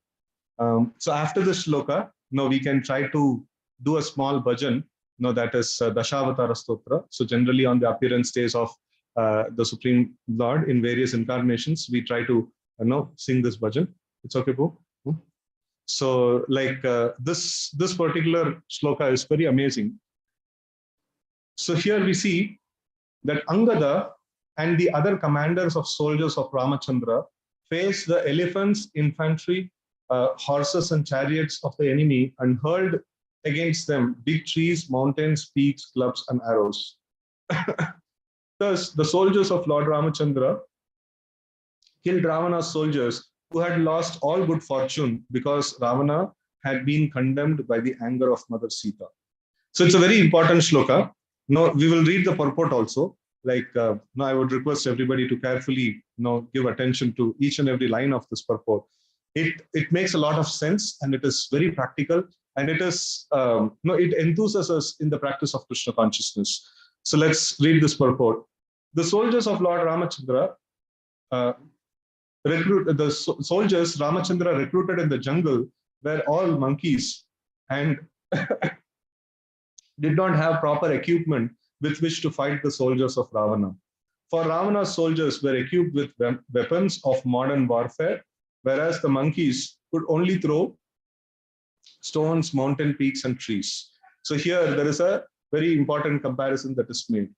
So after this shloka, we can try to do a small bhajan. That is Dashavatara Stotra. So generally on the appearance days of the Supreme Lord in various incarnations, we try to sing this bhajan. It's okay, Bo? So like this particular shloka is very amazing. So here we see that Angada and the other commanders of soldiers of Ramachandra faced the elephants, infantry, horses and chariots of the enemy and hurled against them big trees, mountains, peaks, clubs and arrows. Thus, the soldiers of Lord Ramachandra killed Ravana's soldiers, who had lost all good fortune because Ravana had been condemned by the anger of Mother Sita. So it's a very important shloka. Now we will read the purport also. Like now I would request everybody to carefully give attention to each and every line of this purport. It makes a lot of sense, and it is very practical, and it is it enthuses us in the practice of Krishna consciousness. So let's read this purport. The soldiers of Lord Ramachandra soldiers Ramachandra recruited in the jungle were all monkeys and did not have proper equipment with which to fight the soldiers of Ravana. For Ravana's soldiers were equipped with weapons of modern warfare, whereas the monkeys could only throw stones, mountain peaks, and trees. So here there is a very important comparison that is made.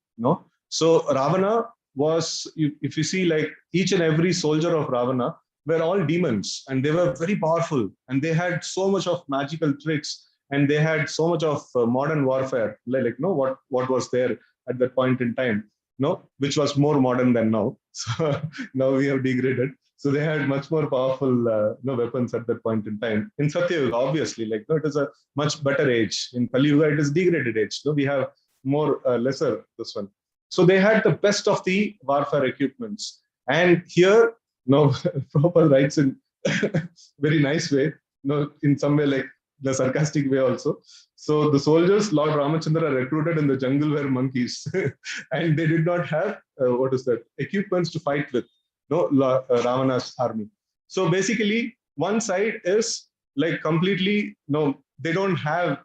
So Ravana was, if you see, like each and every soldier of Ravana were all demons, and they were very powerful, and they had so much of magical tricks, and they had so much of modern warfare, what was there at that point in time, which was more modern than now. So now we have degraded. So they had much more powerful weapons at that point in time. In Satyayuga, obviously, it is a much better age. In Kali Yuga, it is degraded age. We have more lesser this one. So they had the best of the warfare equipments. And here, Prabhupada writes in very nice way, in some way like the sarcastic way also. So the soldiers Lord Ramachandra recruited in the jungle were monkeys, and they did not have equipments to fight with Ravana's army. So basically, one side is like completely they don't have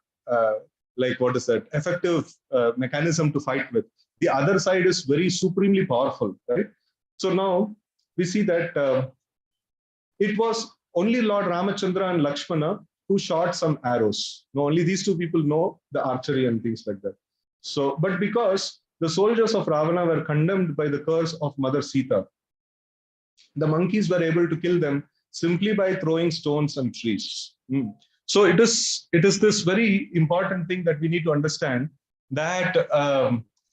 effective mechanism to fight with. The other side is very supremely powerful, right? So now we see that it was only Lord Ramachandra and Lakshmana who shot some arrows. Only these two people know the archery and things like that. So, but because the soldiers of Ravana were condemned by the curse of Mother Sita, the monkeys were able to kill them simply by throwing stones and trees. So it is this very important thing that we need to understand, that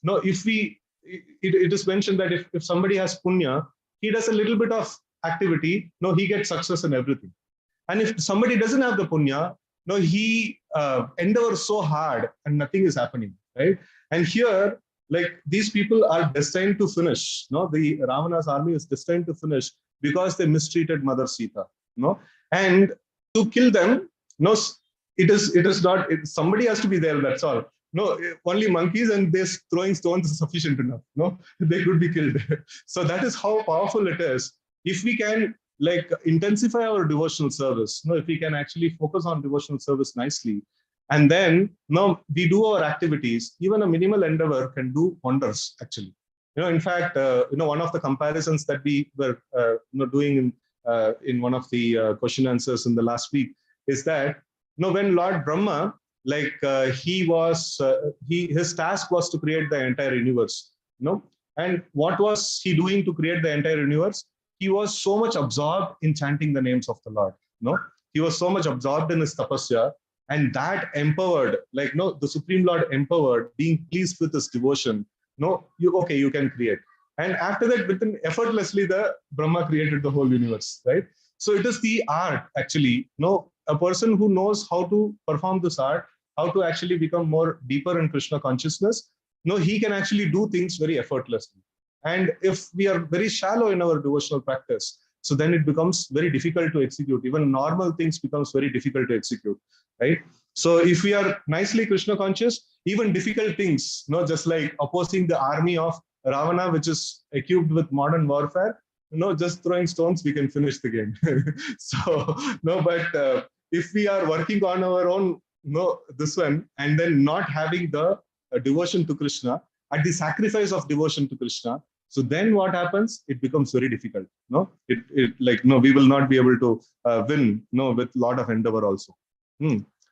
if we it is mentioned that if somebody has punya, he does a little bit of activity, no, he gets success in everything. And if somebody doesn't have the punya, no, he endeavors so hard and nothing is happening, right? And here, like these people are destined to finish. No, the Ravana's army is destined to finish because they mistreated Mother Sita. No, and to kill them, no, it is not. Somebody has to be there. That's all. No, only monkeys and this throwing stones is sufficient enough. No, they could be killed. So that is how powerful it is. If we can like intensify our devotional service, if we can actually focus on devotional service nicely, and then we do our activities, even a minimal endeavor can do wonders actually. In fact, one of the comparisons that we were doing in one of the question answers in the last week is that when Lord Brahma, like his task was to create the entire universe, and what was he doing to create the entire universe? He was so much absorbed in chanting the names of the Lord. He was so much absorbed in his tapasya, and that empowered, the Supreme Lord empowered, being pleased with his devotion. You can create. And after that, within effortlessly, the Brahma created the whole universe, right? So it is the art, actually. A person who knows how to perform this art, how to actually become more deeper in Krishna consciousness, he can actually do things very effortlessly. And if we are very shallow in our devotional practice, so then it becomes very difficult to execute. Even normal things becomes very difficult to execute, right? So if we are nicely Krishna conscious, even difficult things, just like opposing the army of Ravana, which is equipped with modern warfare, just throwing stones, we can finish the game. So, but if we are working on our own, this one, and then not having the devotion to Krishna, at the sacrifice of devotion to Krishna, so then what happens? It becomes very difficult. We will not be able to win, with a lot of endeavor also.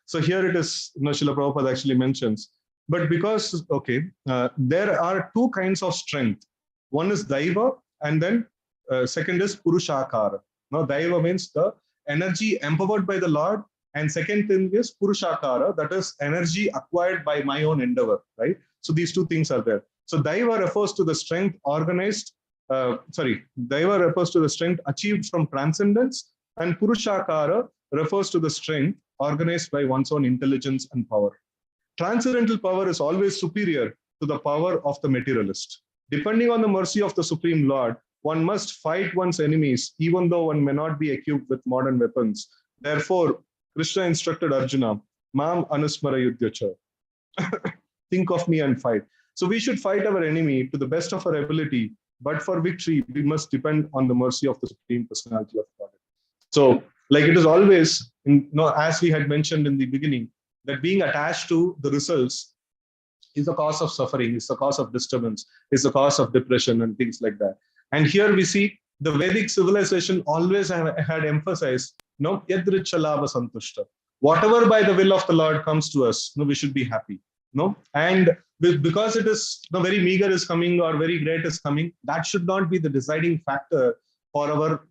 So here it is, Srila Prabhupada actually mentions, but because, there are two kinds of strength. One is Daiva, and then second is Purushakara. Daiva means the energy empowered by the Lord, and second thing is Purushakara, that is energy acquired by my own endeavor, right? So these two things are there. So Daiva refers to the strength Daiva refers to the strength achieved from transcendence, and Purushakara refers to the strength organized by one's own intelligence and power. Transcendental power is always superior to the power of the materialist. Depending on the mercy of the Supreme Lord, one must fight one's enemies, even though one may not be equipped with modern weapons. Therefore, Krishna instructed Arjuna, Mam Anusmara Yudhyacha. Think of me and fight. So we should fight our enemy to the best of our ability, but for victory, we must depend on the mercy of the Supreme Personality of God. So, it is always, as we had mentioned in the beginning, that being attached to the results is the cause of suffering, is the cause of disturbance, is the cause of depression and things like that. And here we see the Vedic civilization always had emphasized, yadrichalava santushta. Whatever by the will of the Lord comes to us, we should be happy. And because it is very meager is coming or very great is coming, that should not be the deciding factor for our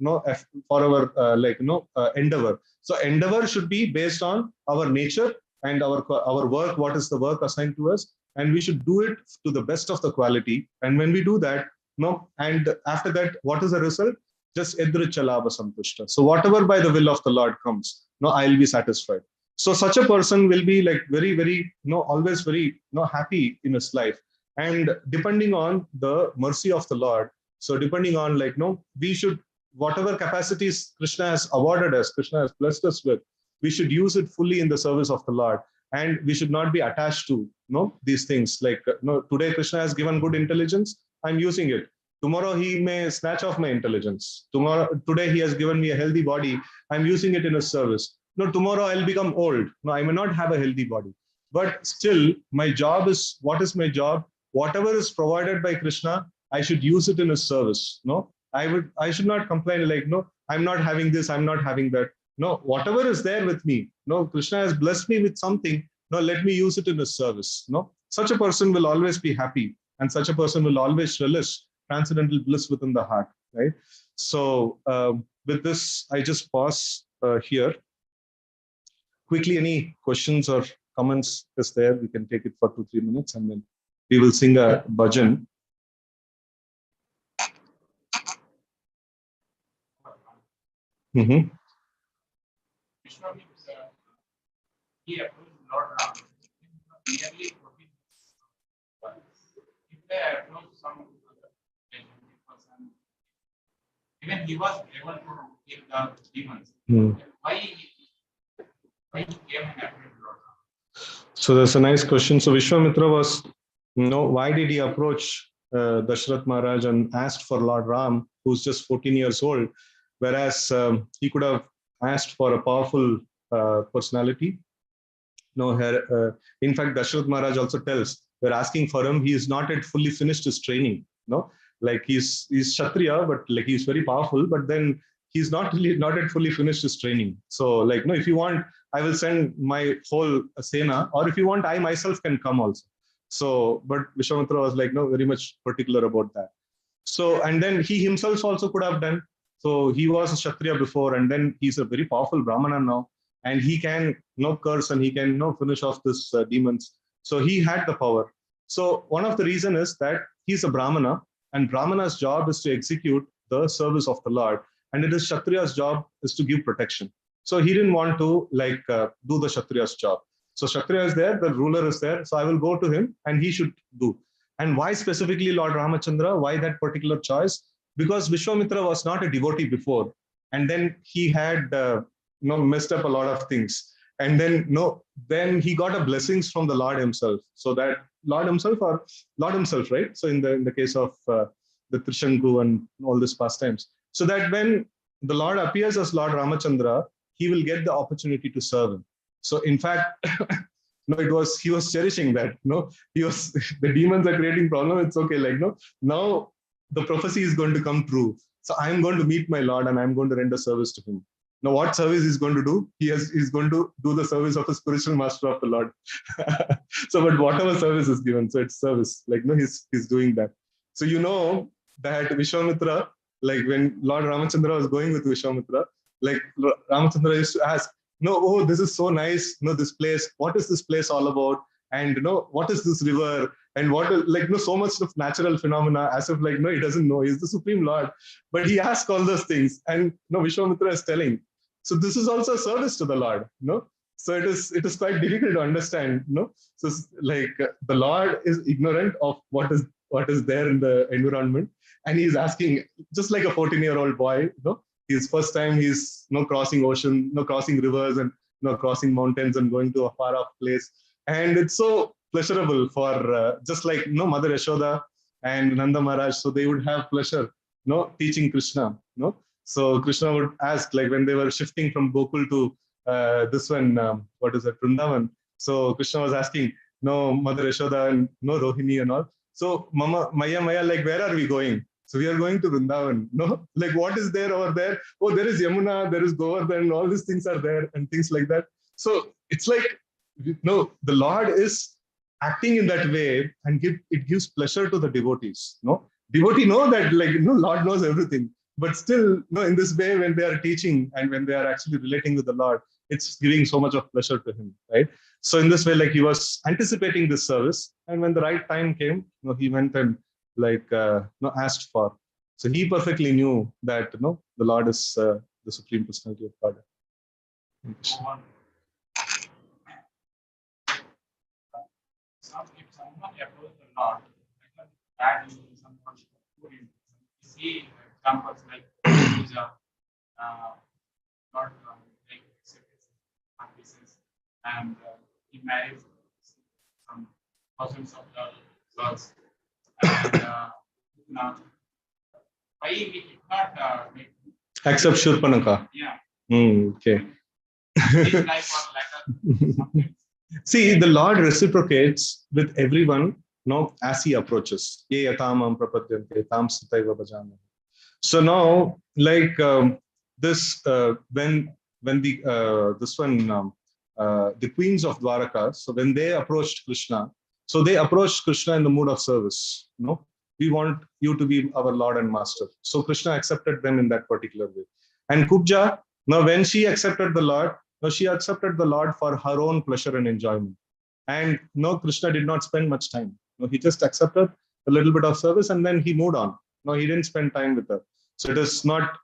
endeavor. So endeavor should be based on our nature and our work. What is the work assigned to us, and we should do it to the best of the quality. And when we do that, and after that, what is the result? Just edrichalava santushta. So whatever by the will of the Lord comes, I'll be satisfied. So such a person will be very, very, always very, happy in his life. And depending on the mercy of the Lord, so depending on we should, whatever capacities Krishna has awarded us, Krishna has blessed us with, we should use it fully in the service of the Lord. And we should not be attached to these things. Today Krishna has given good intelligence, I'm using it. Tomorrow he may snatch off my intelligence. Today he has given me a healthy body, I'm using it in his service. Tomorrow I'll become old. I may not have a healthy body. But still, my job is, what is my job? Whatever is provided by Krishna, I should use it in his service. I should not complain I'm not having this, I'm not having that. Whatever is there with me, Krishna has blessed me with something. Let me use it in his service. Such a person will always be happy, and such a person will always relish transcendental bliss within the heart, right? So with this, I just pause here. Quickly, any questions or comments is there? We can take it for 2-3 minutes, and then we will sing a bhajan. Mm-hmm. Vishwamitra, he approached Lord Ram nearly 14 years. If they approach some other person, even he was able to kill the demons. Why he came and approached Lord Ram? So that's a nice question. So Vishwamitra was, why did he approach Dashrath Maharaj and asked for Lord Ram, who's just 14 years old, whereas he could have asked for a powerful personality. No, in fact, Dashrath Maharaj also tells, we're asking for him. He is not yet fully finished his training. No, like he's Kshatriya, but like he's very powerful, but then he's not yet fully finished his training. So like, no, if you want, I will send my whole Sena, or if you want, I myself can come also. So, but Vishwamitra was like, no, very much particular about that. So, and then he himself also could have done. So he was a Kshatriya before, and then he's a very powerful Brahmana now, and he can curse and he can finish off this demons. So he had the power. So one of the reason is that he's a Brahmana, and Brahmana's job is to execute the service of the Lord, and it is Kshatriya's job is to give protection. So he didn't want to do the Kshatriya's job. So Kshatriya is there, the ruler is there, so I will go to him and he should do. And why specifically Lord Ramachandra? Why that particular choice? Because Vishwamitra was not a devotee before, and then he had messed up a lot of things, and then he got a blessings from the Lord himself. So that Lord himself, right? So in the case of the Trishanku and all these pastimes, so that when the Lord appears as Lord Ramachandra, he will get the opportunity to serve him. So in fact, he was cherishing that. He was the demons are creating problem. It's okay, now the prophecy is going to come true. So I'm going to meet my Lord and I'm going to render service to him. Now, what service he's going to do? He's going to do the service of a spiritual master of the Lord. So, but whatever service is given, so it's service. He's doing that. So that Vishwamitra, when Lord Ramachandra was going with Vishwamitra, Ramachandra used to ask, oh, this is so nice. This place. What is this place all about? And what is this river? And what is so much of natural phenomena, as if he doesn't know. He's the Supreme Lord, but he asks all those things. And Vishwamitra is telling. So this is also a service to the Lord. So it is quite difficult to understand. So the Lord is ignorant of what is there in the environment, and he's asking just like a 14-year-old boy. His first time he's crossing ocean, crossing rivers, and crossing mountains and going to a far off place. And it's so pleasurable for just like Mother Yashoda and Nanda Maharaj. So they would have pleasure, teaching Krishna. So Krishna would ask, when they were shifting from Gokul to this one, what is it, Vrindavan. So Krishna was asking, Mother Yashoda and Rohini and all. So Mama, Maya, where are we going? So we are going to Vrindavan. What is there over there? Oh, there is Yamuna, there is Govardhan, all these things are there and things like that. So it's the Lord is acting in that way, and it gives pleasure to the devotees. Devotee know that Lord knows everything, but still in this way, when they are teaching and when they are actually relating with the Lord, it's giving so much of pleasure to him, right? So in this way, he was anticipating this service, and when the right time came, he went and asked for. So he perfectly knew that the Lord is the Supreme Personality of God. If someone approaches the Lord, bad in someone, good in, you see examples like puja, not like practices, and he marries some thousands of girls, and now why he did not make Except Shurpanaka. Yeah. Okay. His life was like a See, the Lord reciprocates with everyone, as he approaches. Ye yatamam prapadyante tam sutaiva bhajami. So now, this, when the this one, the queens of Dwaraka, so when they approached Krishna, so they approached Krishna in the mood of service. We want you to be our Lord and Master. So Krishna accepted them in that particular way. And Kubja, now when she accepted the Lord, now she accepted the Lord for her own pleasure and enjoyment. And Krishna did not spend much time. He just accepted a little bit of service and then he moved on. He didn't spend time with her. So it is not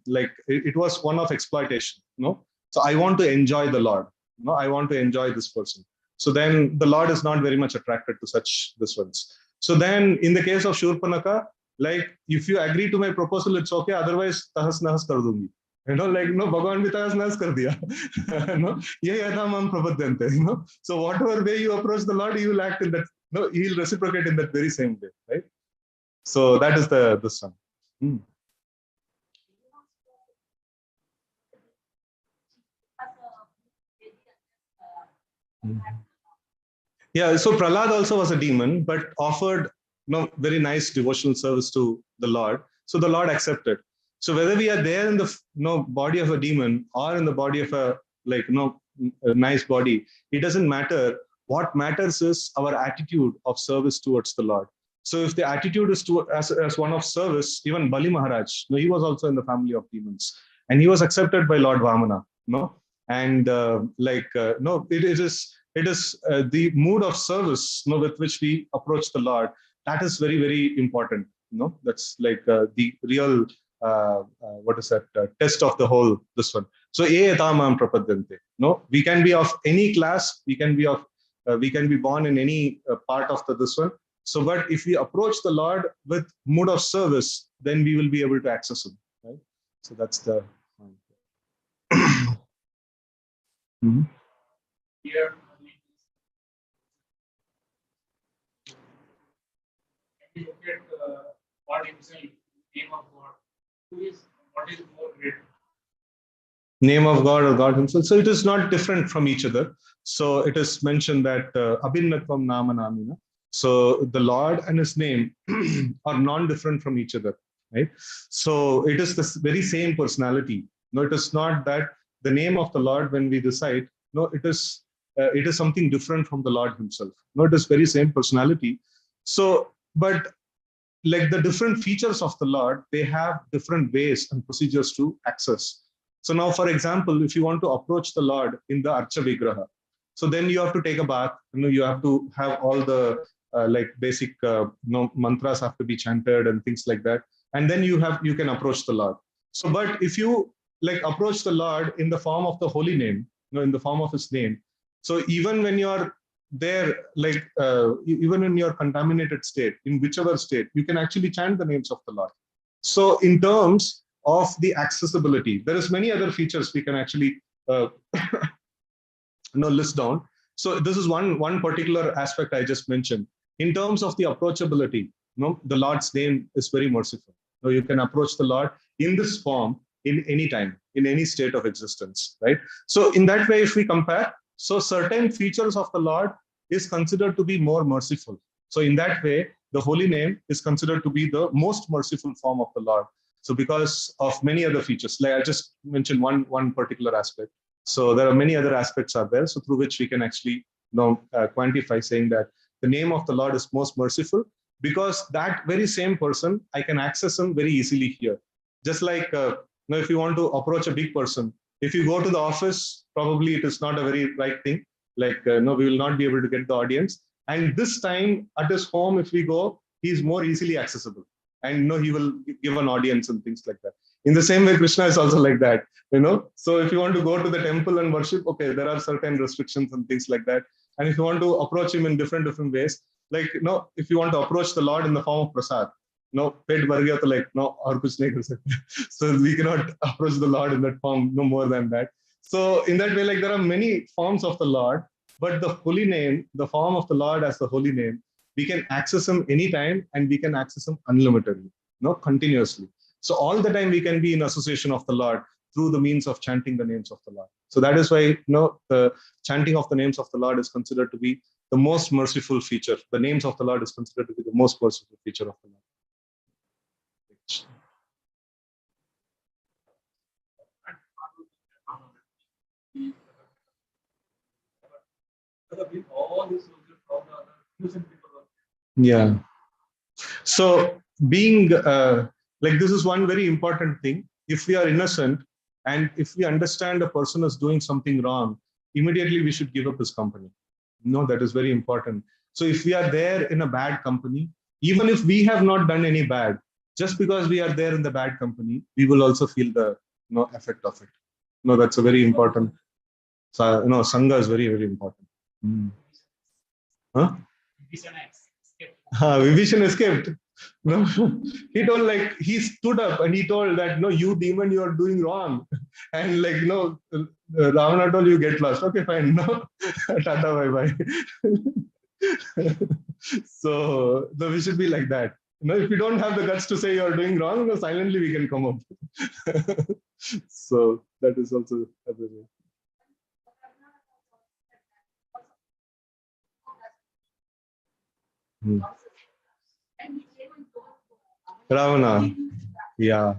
like it was one of exploitation. No, so I want to enjoy the Lord. No, I want to enjoy this person. So then the Lord is not very much attracted to such this ones. So then in the case of Shurpanaka, like if you agree to my proposal, it's okay. Otherwise, tahas nahas kar dungi. Like no, Bhagavan bhi tahas nahas kar diya. Ye yathamam prapadyante. So whatever way you approach the Lord, He will act in that. No, He will reciprocate in that very same way, right? So that is the son. Hmm. Yeah, so Prahlad also was a demon, but offered very nice devotional service to the Lord. So the Lord accepted. So whether we are there in the body of a demon or in the body of a a nice body, it doesn't matter. What matters is our attitude of service towards the Lord. So if the attitude is as one of service, even Bali Maharaj, he was also in the family of demons, and he was accepted by Lord Vamana. And it is the mood of service with which we approach the Lord. That is very, very important. That's like the real what is that test of the whole this one. So etamam prapadyante. We can be of any class, we can be born in any part of this one. So but if we approach the Lord with mood of service, then we will be able to access him, right? So that's the mm-hmm. Here, when you look at God Himself, name of God, what is more great? Name of God or God Himself. So it is not different from each other. So it is mentioned that Abhinnatvam Nama Namina. So the Lord and His name are non-different from each other, right? So it is the very same personality. No, it is not that the name of the Lord when we recite. No, it is something different from the Lord Himself. No, it is very same personality. So, but like the different features of the Lord, they have different ways and procedures to access. So now, for example, if you want to approach the Lord in the Archa Vigraha, so then you have to take a bath. You have to have all the like basic mantras have to be chanted and things like that, and then you can approach the Lord. So, but if you like approach the Lord in the form of the holy name, in the form of His name, so even when you are there, like even in your contaminated state, in whichever state, you can actually chant the names of the Lord. So in terms of the accessibility, there is many other features we can actually list down. So this is one particular aspect I just mentioned. In terms of the approachability, the Lord's name is very merciful. So you can approach the Lord in this form in any time, in any state of existence, right? So in that way, if we compare, so certain features of the Lord is considered to be more merciful. So in that way, the holy name is considered to be the most merciful form of the Lord. So because of many other features, like I just mentioned one particular aspect. So there are many other aspects out there, so through which we can actually quantify saying that the name of the Lord is most merciful, because that very same person, I can access him very easily here. Just like if you want to approach a big person, if you go to the office, probably it is not a very right thing. Like we will not be able to get the audience. And this time at his home, if we go, he is more easily accessible, and he will give an audience and things like that. In the same way, Krishna is also like that. So if you want to go to the temple and worship, okay, there are certain restrictions and things like that. And if you want to approach him in different ways, like if you want to approach the Lord in the form of prasad, pet bhar gaya to like aur kuch nahi kar sakte. So we cannot approach the Lord in that form, no more than that. So in that way, like there are many forms of the Lord, but the holy name, the form of the Lord as the holy name, we can access him anytime, and we can access him unlimitedly, continuously. So all the time we can be in association of the Lord through the means of chanting the names of the Lord. So that is why the chanting of the names of the Lord is considered to be the most merciful feature. The names of the Lord is considered to be the most merciful feature of the Lord. Yeah. So being like, this is one very important thing. If we are innocent and if we understand a person is doing something wrong, immediately we should give up his company. That is very important. So if we are there in a bad company, even if we have not done any bad, just because we are there in the bad company, we will also feel the effect of it. That's a very important. So sangha is very, very important. Huh? Vibhishan escaped. No, he told, like, he stood up and he told that, no, you demon, you are doing wrong. And like, no, Ravana told, you get lost. Okay, fine. No, tata, bye bye. So we should be like that. If you don't have the guts to say you're doing wrong, silently we can come up. So that is also other way. Ravana, yeah.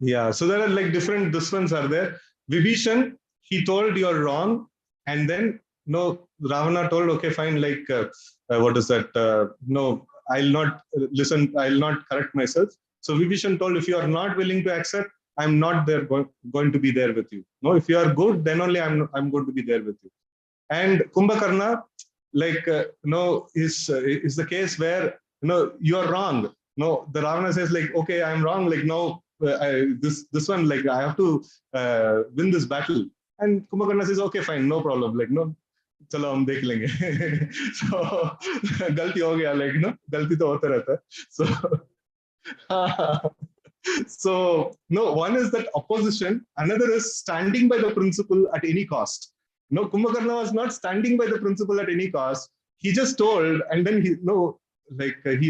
Yeah, so there are like different ones are there. Vibhishan, he told you're wrong, and then Ravana told, okay, fine, like what is that? No, I'll not listen, I'll not correct myself. So Vibhishan told, if you are not willing to accept, I'm not there going to be there with you. No, if you are good, then only I'm going to be there with you. And Kumbhakarna, like is the case where you are wrong. No, the Ravana says, like, okay, I'm wrong. Like, no, this one, like, I have to win this battle. And Kumbhakarna says, okay, fine, no problem. Like, no, चलो हम देख लेंगे. So गलती हो गया, like, गलती तो होता रहता है. So so no, one is that opposition, another is standing by the principle at any cost. No, Kumbhakarna was not standing by the principle at any cost. He just told, and then he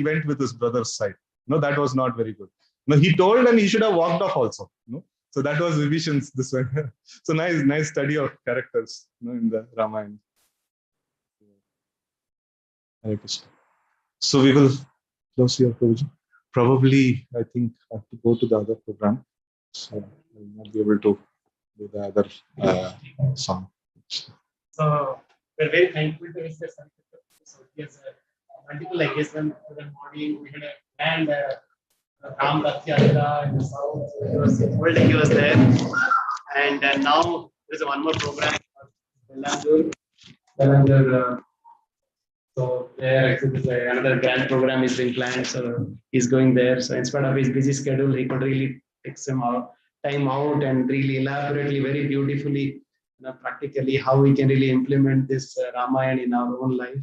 went with his brother's side. No, that was not very good. No, he told, and he should have walked off also. No, so that was Vibhishan's this one. So nice study of characters, in the Ramayana. Hare Krishna. So we will close here, Prabhuji. Probably, I think I have to go to the other program, so I will not be able to do the other song. So we're very thankful to Mr. Sankar. So he has multiple legacies to the body. We had a grand Ram Rath Yatra in the south. Whole day he was there. And now there's one more program for Bellandur. So there another grand program is being planned. So he's going there. So in spite of his busy schedule, he could really take some time out and really elaborately, very beautifully, practically how we can really implement this Ramayana in our own life.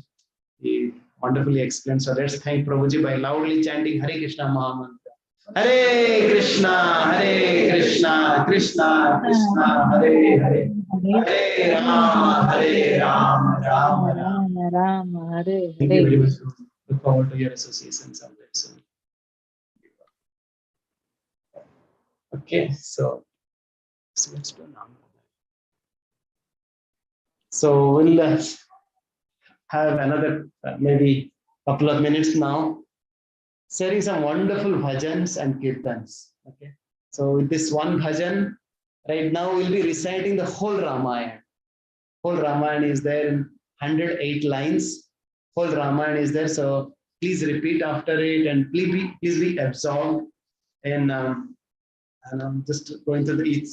He wonderfully explained. So let's thank Prabhuji by loudly chanting Hare Krishna Mahamantra. Hare Krishna, Krishna Krishna, Hare Hare. Hare Rama, Rama, Hare. Thank you very much. Look forward to your association someday soon. Okay, so let's do now. So we'll have another maybe couple of minutes now, sharing some wonderful bhajans and kirtans. Okay, so with this one bhajan, right now we'll be reciting the whole Ramayana. Whole Ramayana is there in 108 lines. Whole Ramayana is there, so please repeat after it and please be absorbed. And I'm just going through each.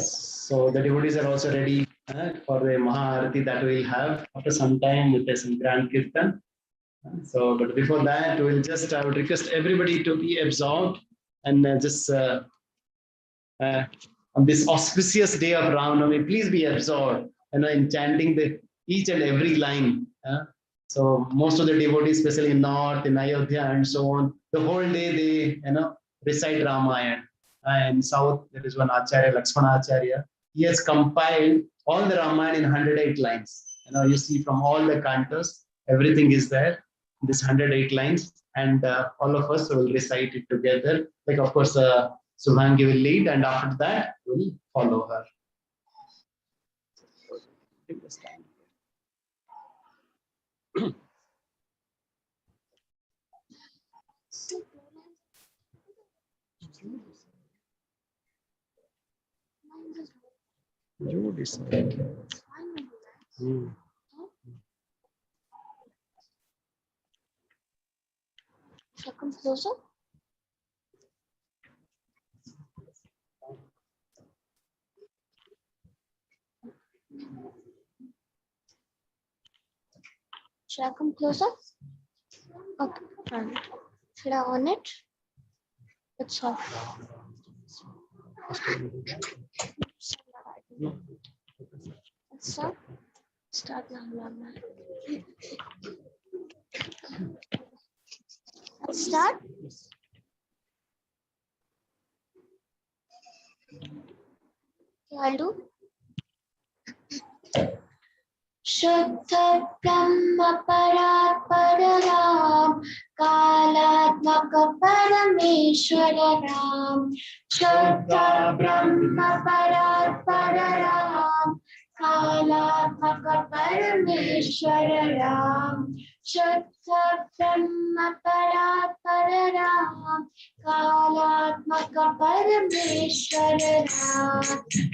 So the devotees are also ready for the Maharati that we'll have after some time with some grand kirtan. So, but before that, we'll just, I would request everybody to be absorbed and just on this auspicious day of Ramnavami, please be absorbed, in chanting each and every line. So most of the devotees, especially in North, in Ayodhya and so on, the whole day they, recite Ramayana. In South, there is one Acharya, Lakshmana Acharya. He has compiled all the Ramayana in 108 lines. You see from all the cantos, everything is there. This 108 lines, and all of us will recite it together. Like, of course, Subhangi will lead, and after that, we'll follow her. You decide. Shall I come closer? Should I come closer? Okay, fine. Should I on it? It's off. Let's start. Start now. Let's start. Okay, I'll do. Shuddha Brahma Parat Pararam Kalatmaka Parameshwara Ram Shuddha Brahma Parat Pararam Kalatmaka Parameshwara Ram Shuddha Brahma Parat Pararam Kalatmaka Parameshwara Ram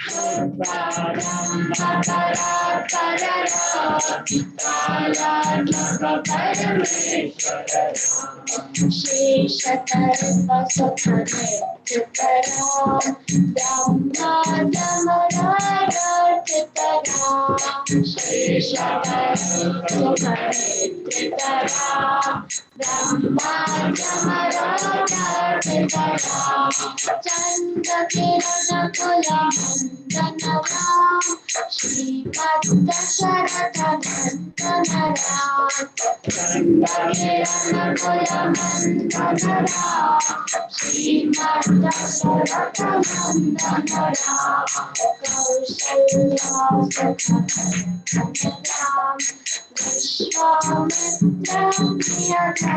Shuddha Brahma Parat Pararam Kalatmaka Parameshwara Sheshatarva Sukhanetaram Brahmadamaradataram Sheshatarva Sukhanetaram Brahmadamaradataram Chandrakirana Kulamandanaram Srimad-Dasharatha-Nandanaram Chandrakirana-Kulamandanaram Srimad-Dasharatha-Nandanaram Kausalya-Sukhanandanaram Vishwamitra-Priyatanaram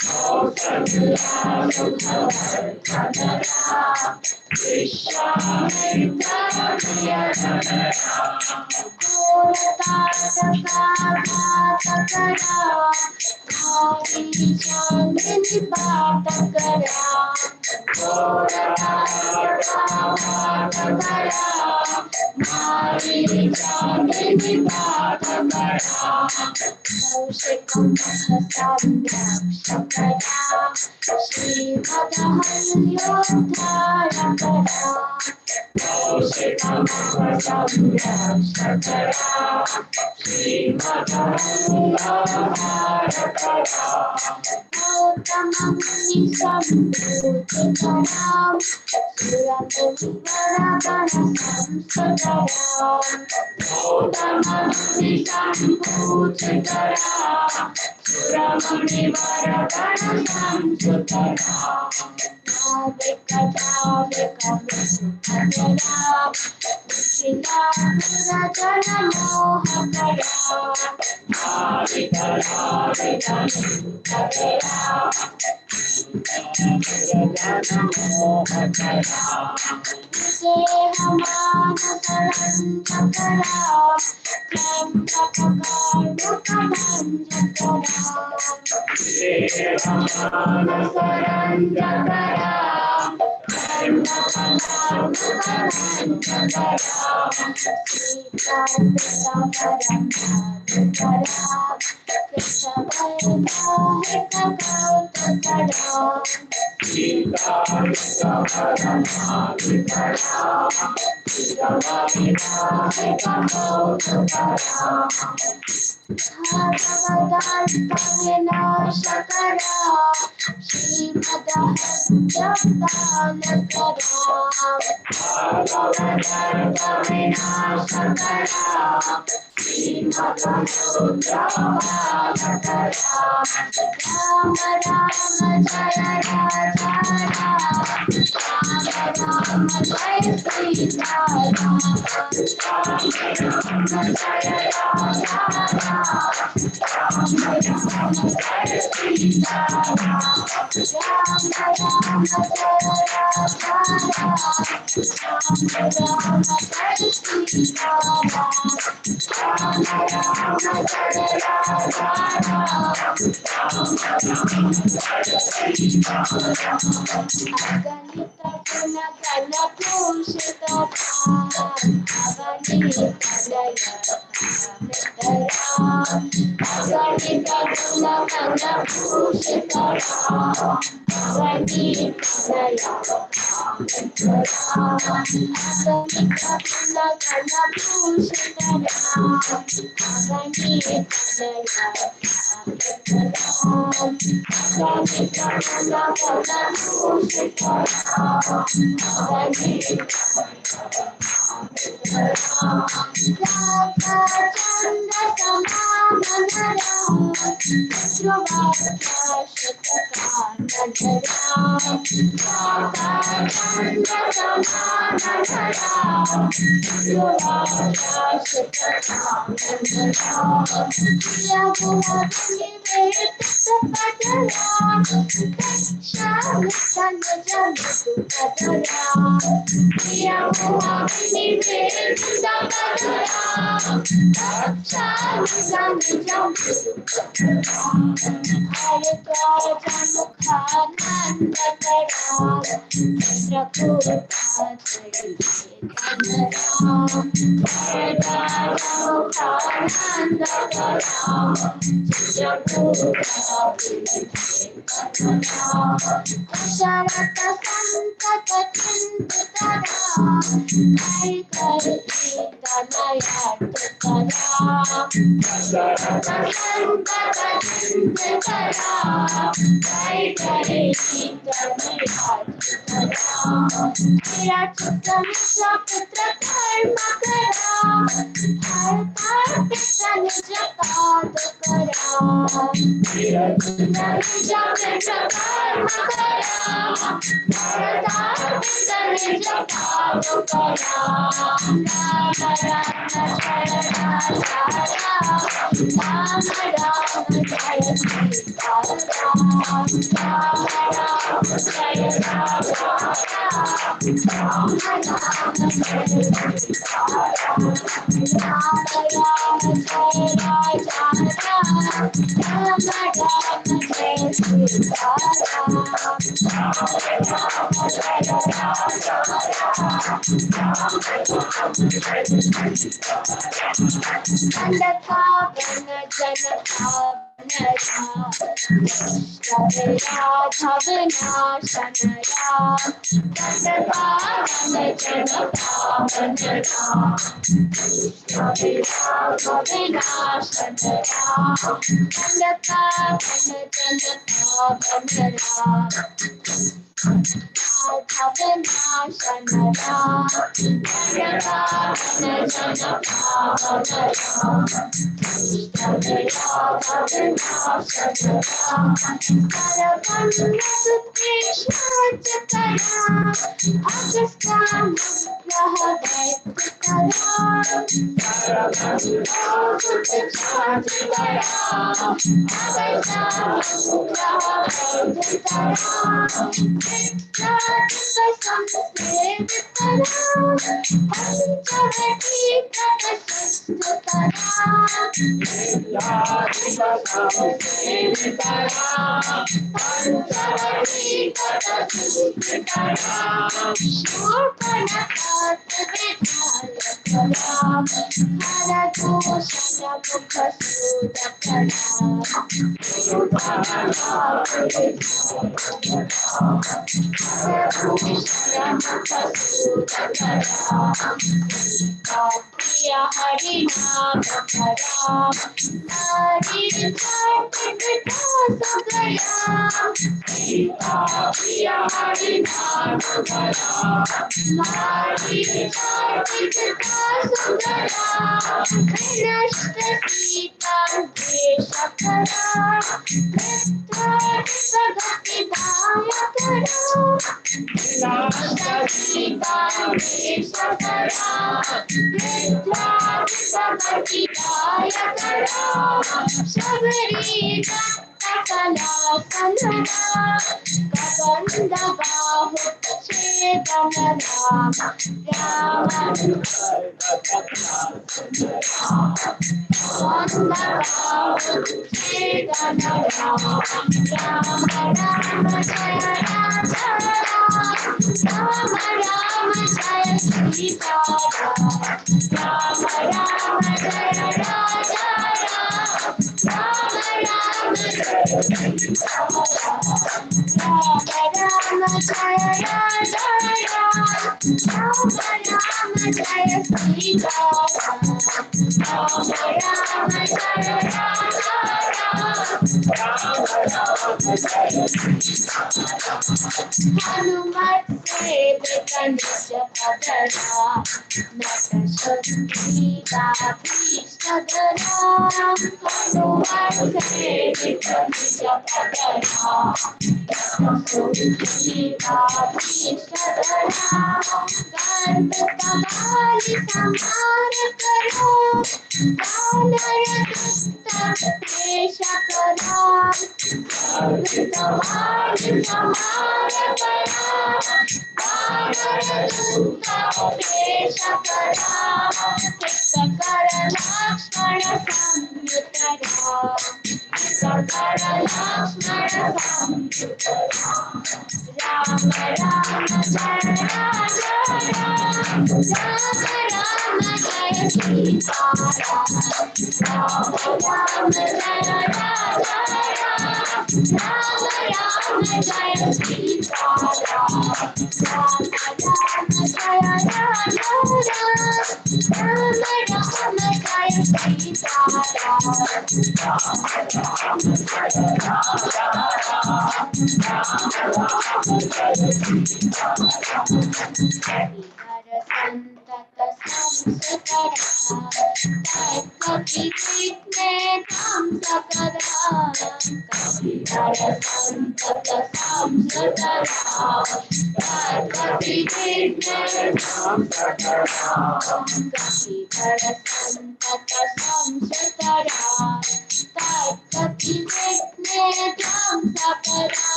Kausalya-Sukhanandanaram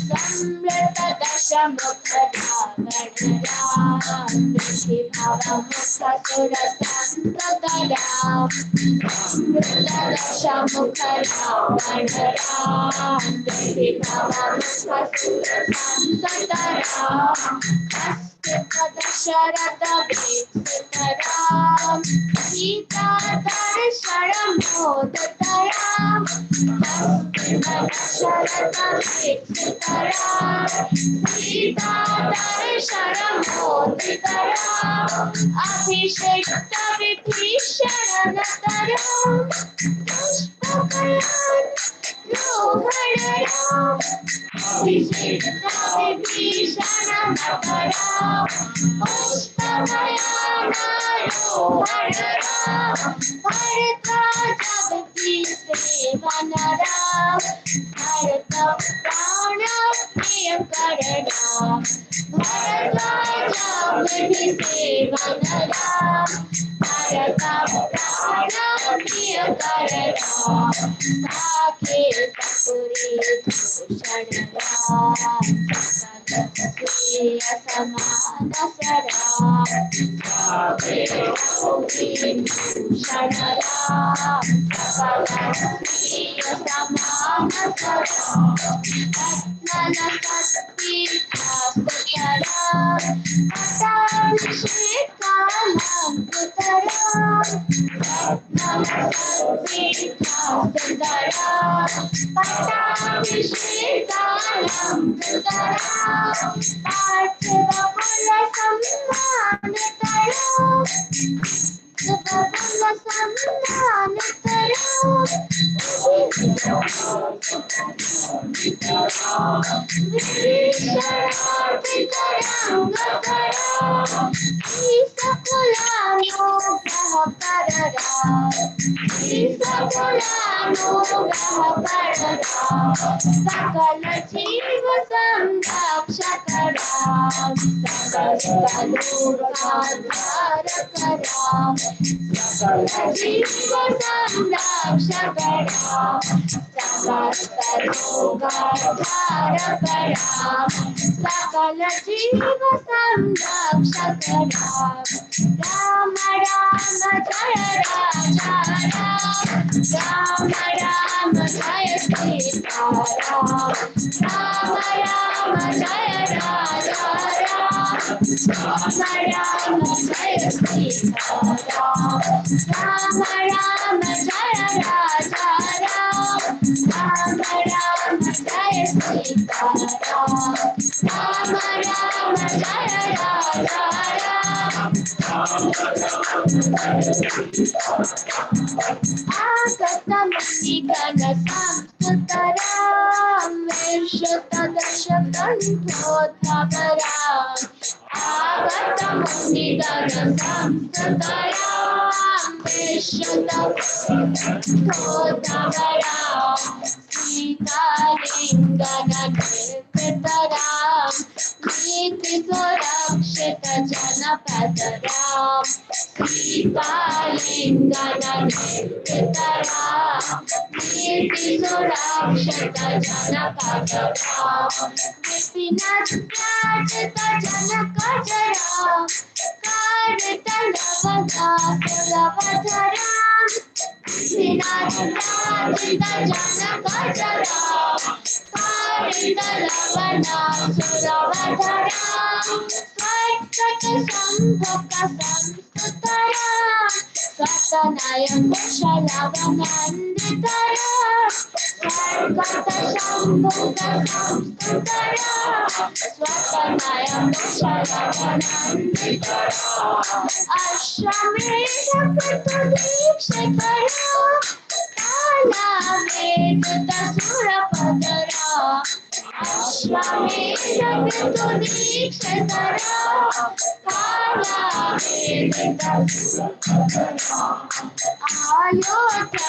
Samrata dasha mukha Ram Bhava mukha surata Ram Samrata dasha mukha Ram Bhava mukha surata Ram Dasharata Sitaram Sita Darsharam Modataram Dasharata Sitaram Sita Darsharam Modataram Abhishekta Vibhisharanataram Pushpakayan Rohanaram Abhishekta Vibhisharanataram Pushpamayana Rohanaram Bharata Jagati Sevanaram Bharata Prana Priyakaranam Bharata Jagati Sevanaram Bharata Prana Priyakaranam Saket Puri Bhushanam Sakadasya Samanasaram Shanaram Sakadasya Samanasaram Ratnanakasti Sastataram Atabhishekalam Putaram Ratnanakasti Sastataram Atabhishekalam Putaram Parthiva Pula Sammanataram Subhabala Sammanataram Visharapitaram Gataram Isapulano Grahapararam Isapulano Grahapararam Sakala Jiva Samdakshakaram Sakala Durgadharakaram Sakala Jiva Samdakshakaram Sakala Durgadharakaram Sakala Jiva Samdakshakaram Rama Rama Jaya Raja Rama Rama Jaya Sita Rama Rama Jaya Raja Rama Rama Jaya Sita Rama Rama Jaya Raja Rama Rama Jaya Sita Rama Rama Jaya Raja Agatamani Samsutaram Vishatadashakanthodhavaram Agatamani Samsutaram Vishatadashakanthodhavaram Sita Lingana Nirvitaram Niti Surakshita Janapadaram Sita Lingana Nirvitaram Niti Surakshita Janapadaram Vipinatyajita Janakajaram Karita Lavada Sulavadaram Vipinatyajita Janakajaram Karita Lavada Sulavadaram Svaikata Sambhoga Samsutaram Satanaya Kushalavananditaram Svaikata Sambhoga Samsutaram Satanaya Kushalavananditaram Ashrameta Pratadikshitaram Kala Vedita Surapadaram Ashrameta Pratadikshitaram Kala Vedita Surapadaram Ayodhya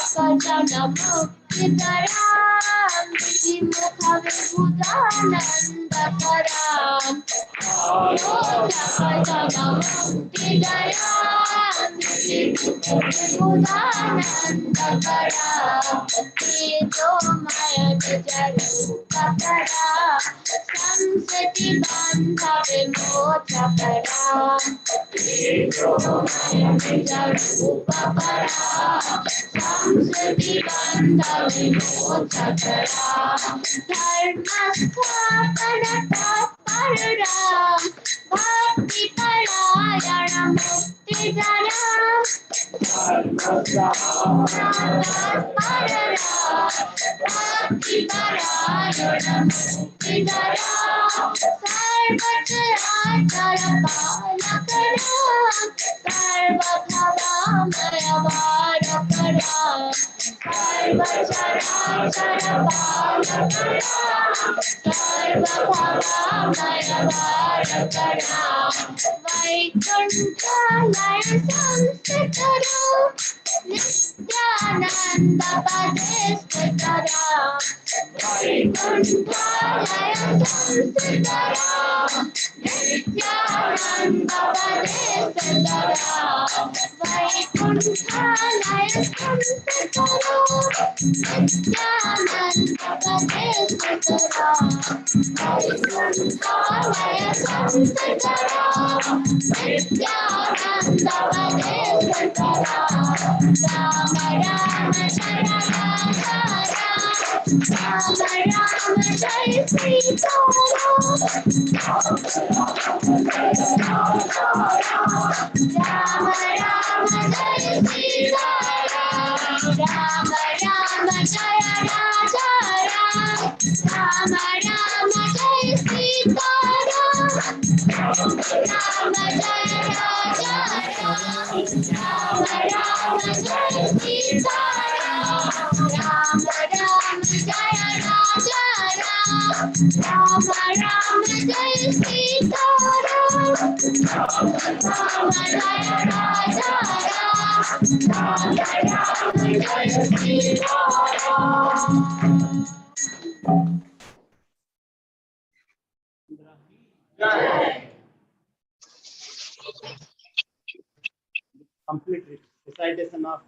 Complete recitation of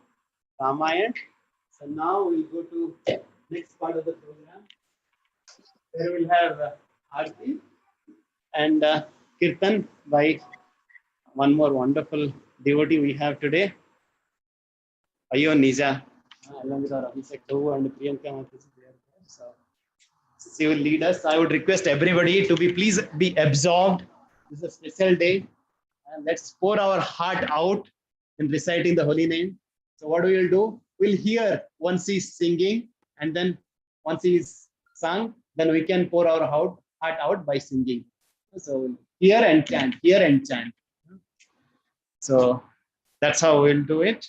Ramayana. So now we'll go to next part of the program. There we'll have Aarti and Kirtan by one more wonderful devotee we have today, Ayo Nija, along with our Abhishek Dovu and Priyanka Mathis there. So she will lead us. I would request everybody to please be absorbed. This is a special day, and let's pour our heart out in reciting the holy name. So what we will do, we'll hear once he's singing, and then once he's sung, then we can pour our heart out by singing. So hear and chant, hear and chant. So that's how we'll do it.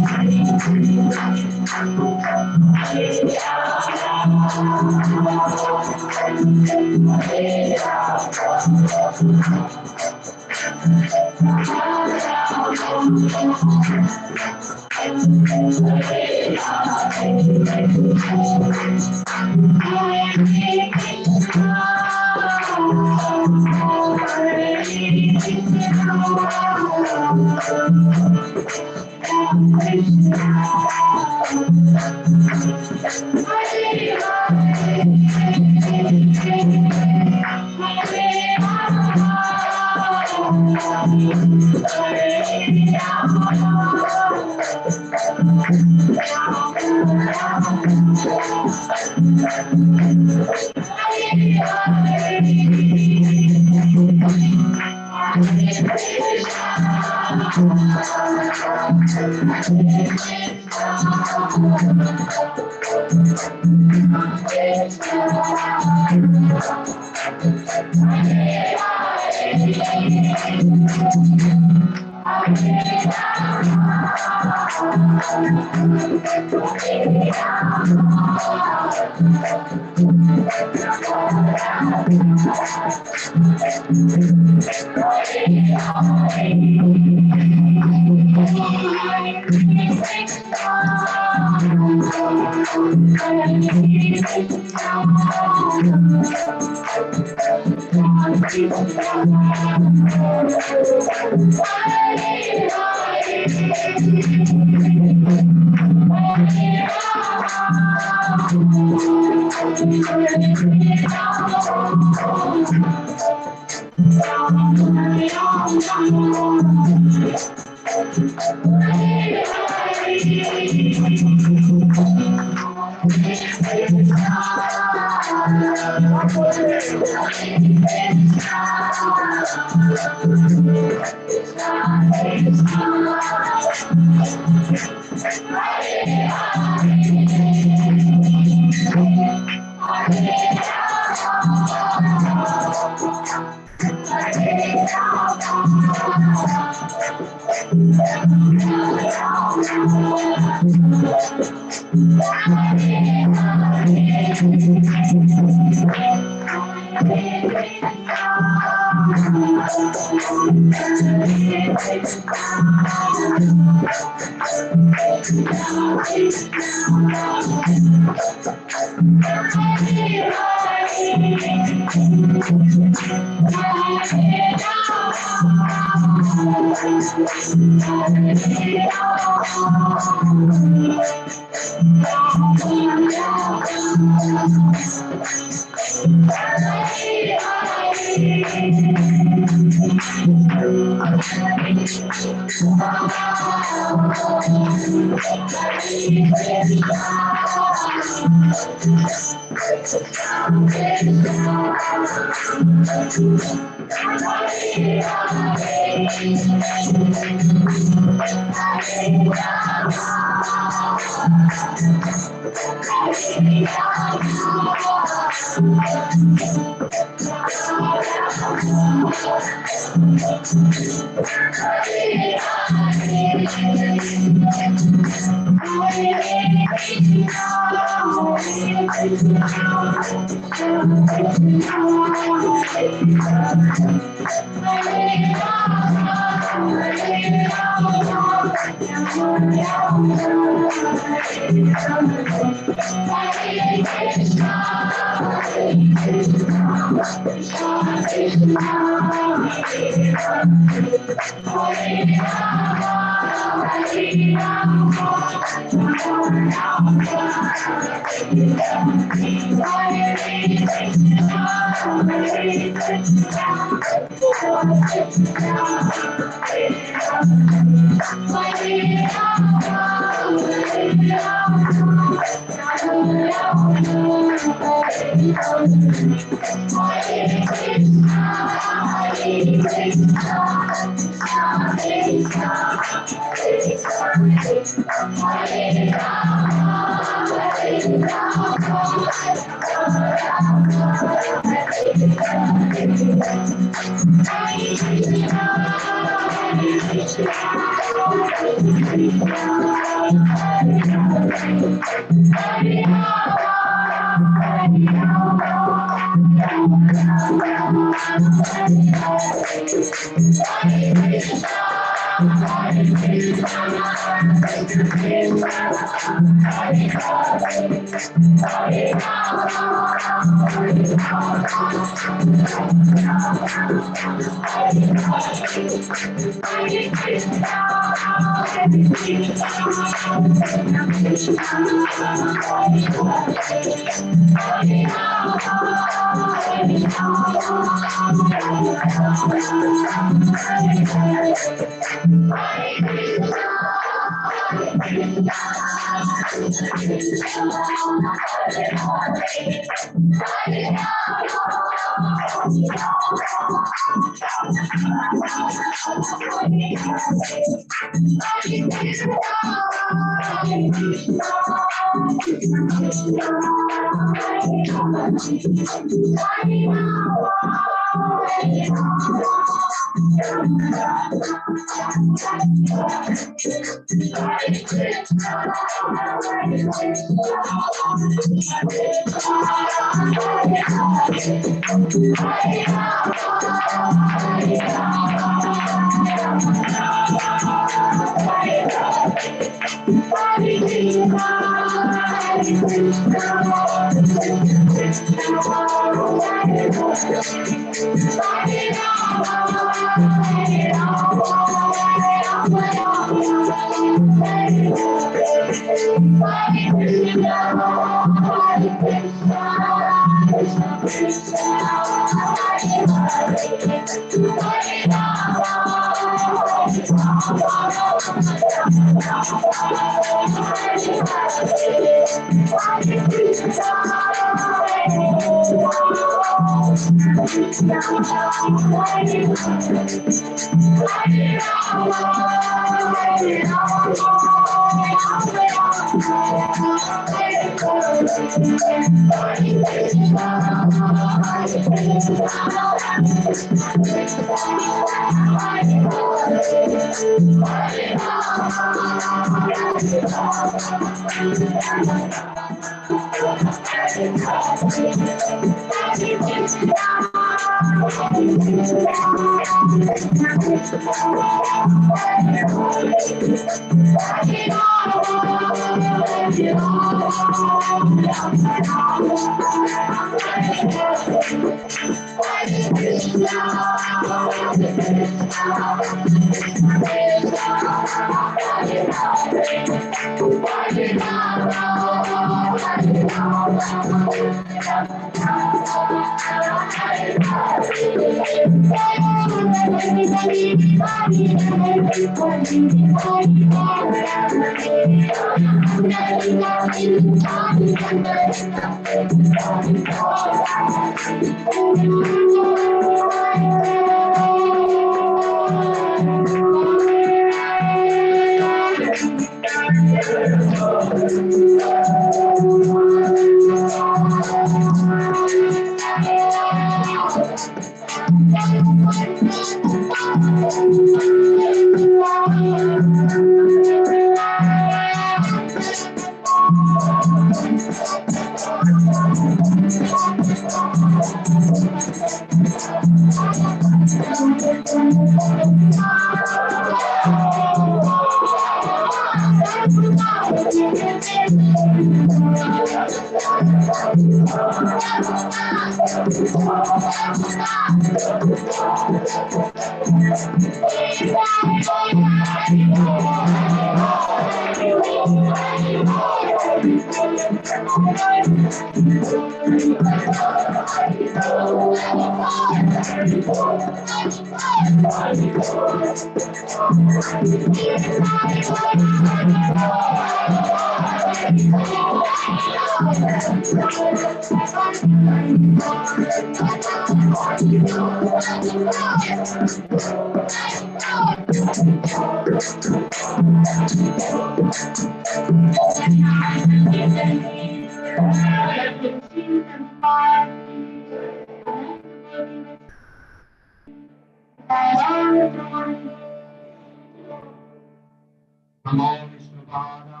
Namo Vishnu Padaya.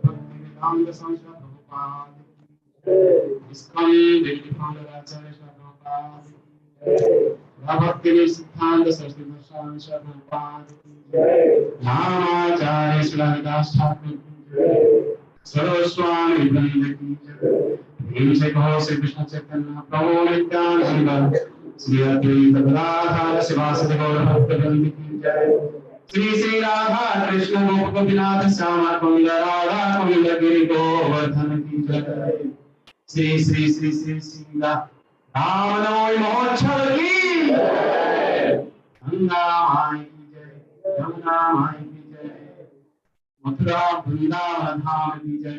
Bhaktivedanta Swami Prabhupada. ISKCON Daily Founder Acharya Prabhupada. Bhakti Siddhanta Saraswati Goswami Prabhupada. Namacharya Sridhar Thakur. Saraswami Vrinda Ki Jai. Shri Krishna Chaitanya Prabhu Nityananda. Sri Advaita Gadadhara Sivasati Gaura Bhakta Ki Jai. Sri Sri Radha Krishna Gopinath Syama Kunda Radha Kunda Giri Govardhan Ki Jai. Sri Sri Sri Sri Sri Ramnavami Mahotsav Ki Jai. Ganga Mai Ki Jai. Yamuna Mai Ki Jai. Mathura Vrindavan धाम की जय,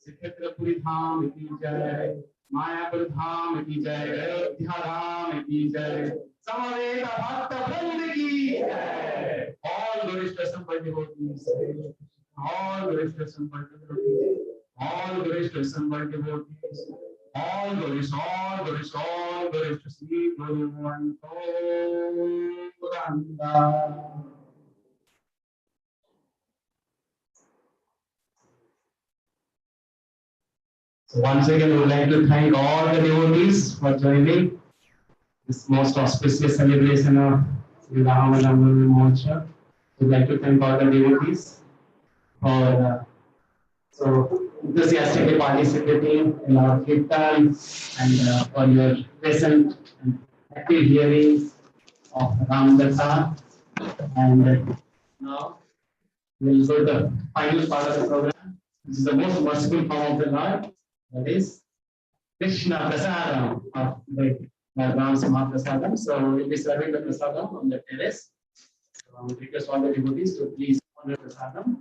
श्रीक्षेत्रपुरी धाम की जय, मायापुर धाम की जय, अयोध्या धाम की जय, समवेत भक्त वृंद की जय. All glorious to assembled devotees, all glorious to assembled devotees, all glorious to assembled devotees, All glories, all glories, all glories to Sri Guru and Gauranga. So once again, we would like to thank all the devotees for joining this most auspicious celebration of Sri Ramnavami Moksha. We'd like to thank all the devotees for so enthusiastically participating in our kirtan and for your present and active hearing of Ram Katha. And now we'll go to the final part of the program, which is the most merciful form of the Lord, that is Krishna Prasadam of the Ram Sama Prasadam. So we'll be serving the Prasadam on the terrace. So I would request all the devotees to please honor Prasadam.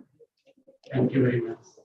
Thank you very much.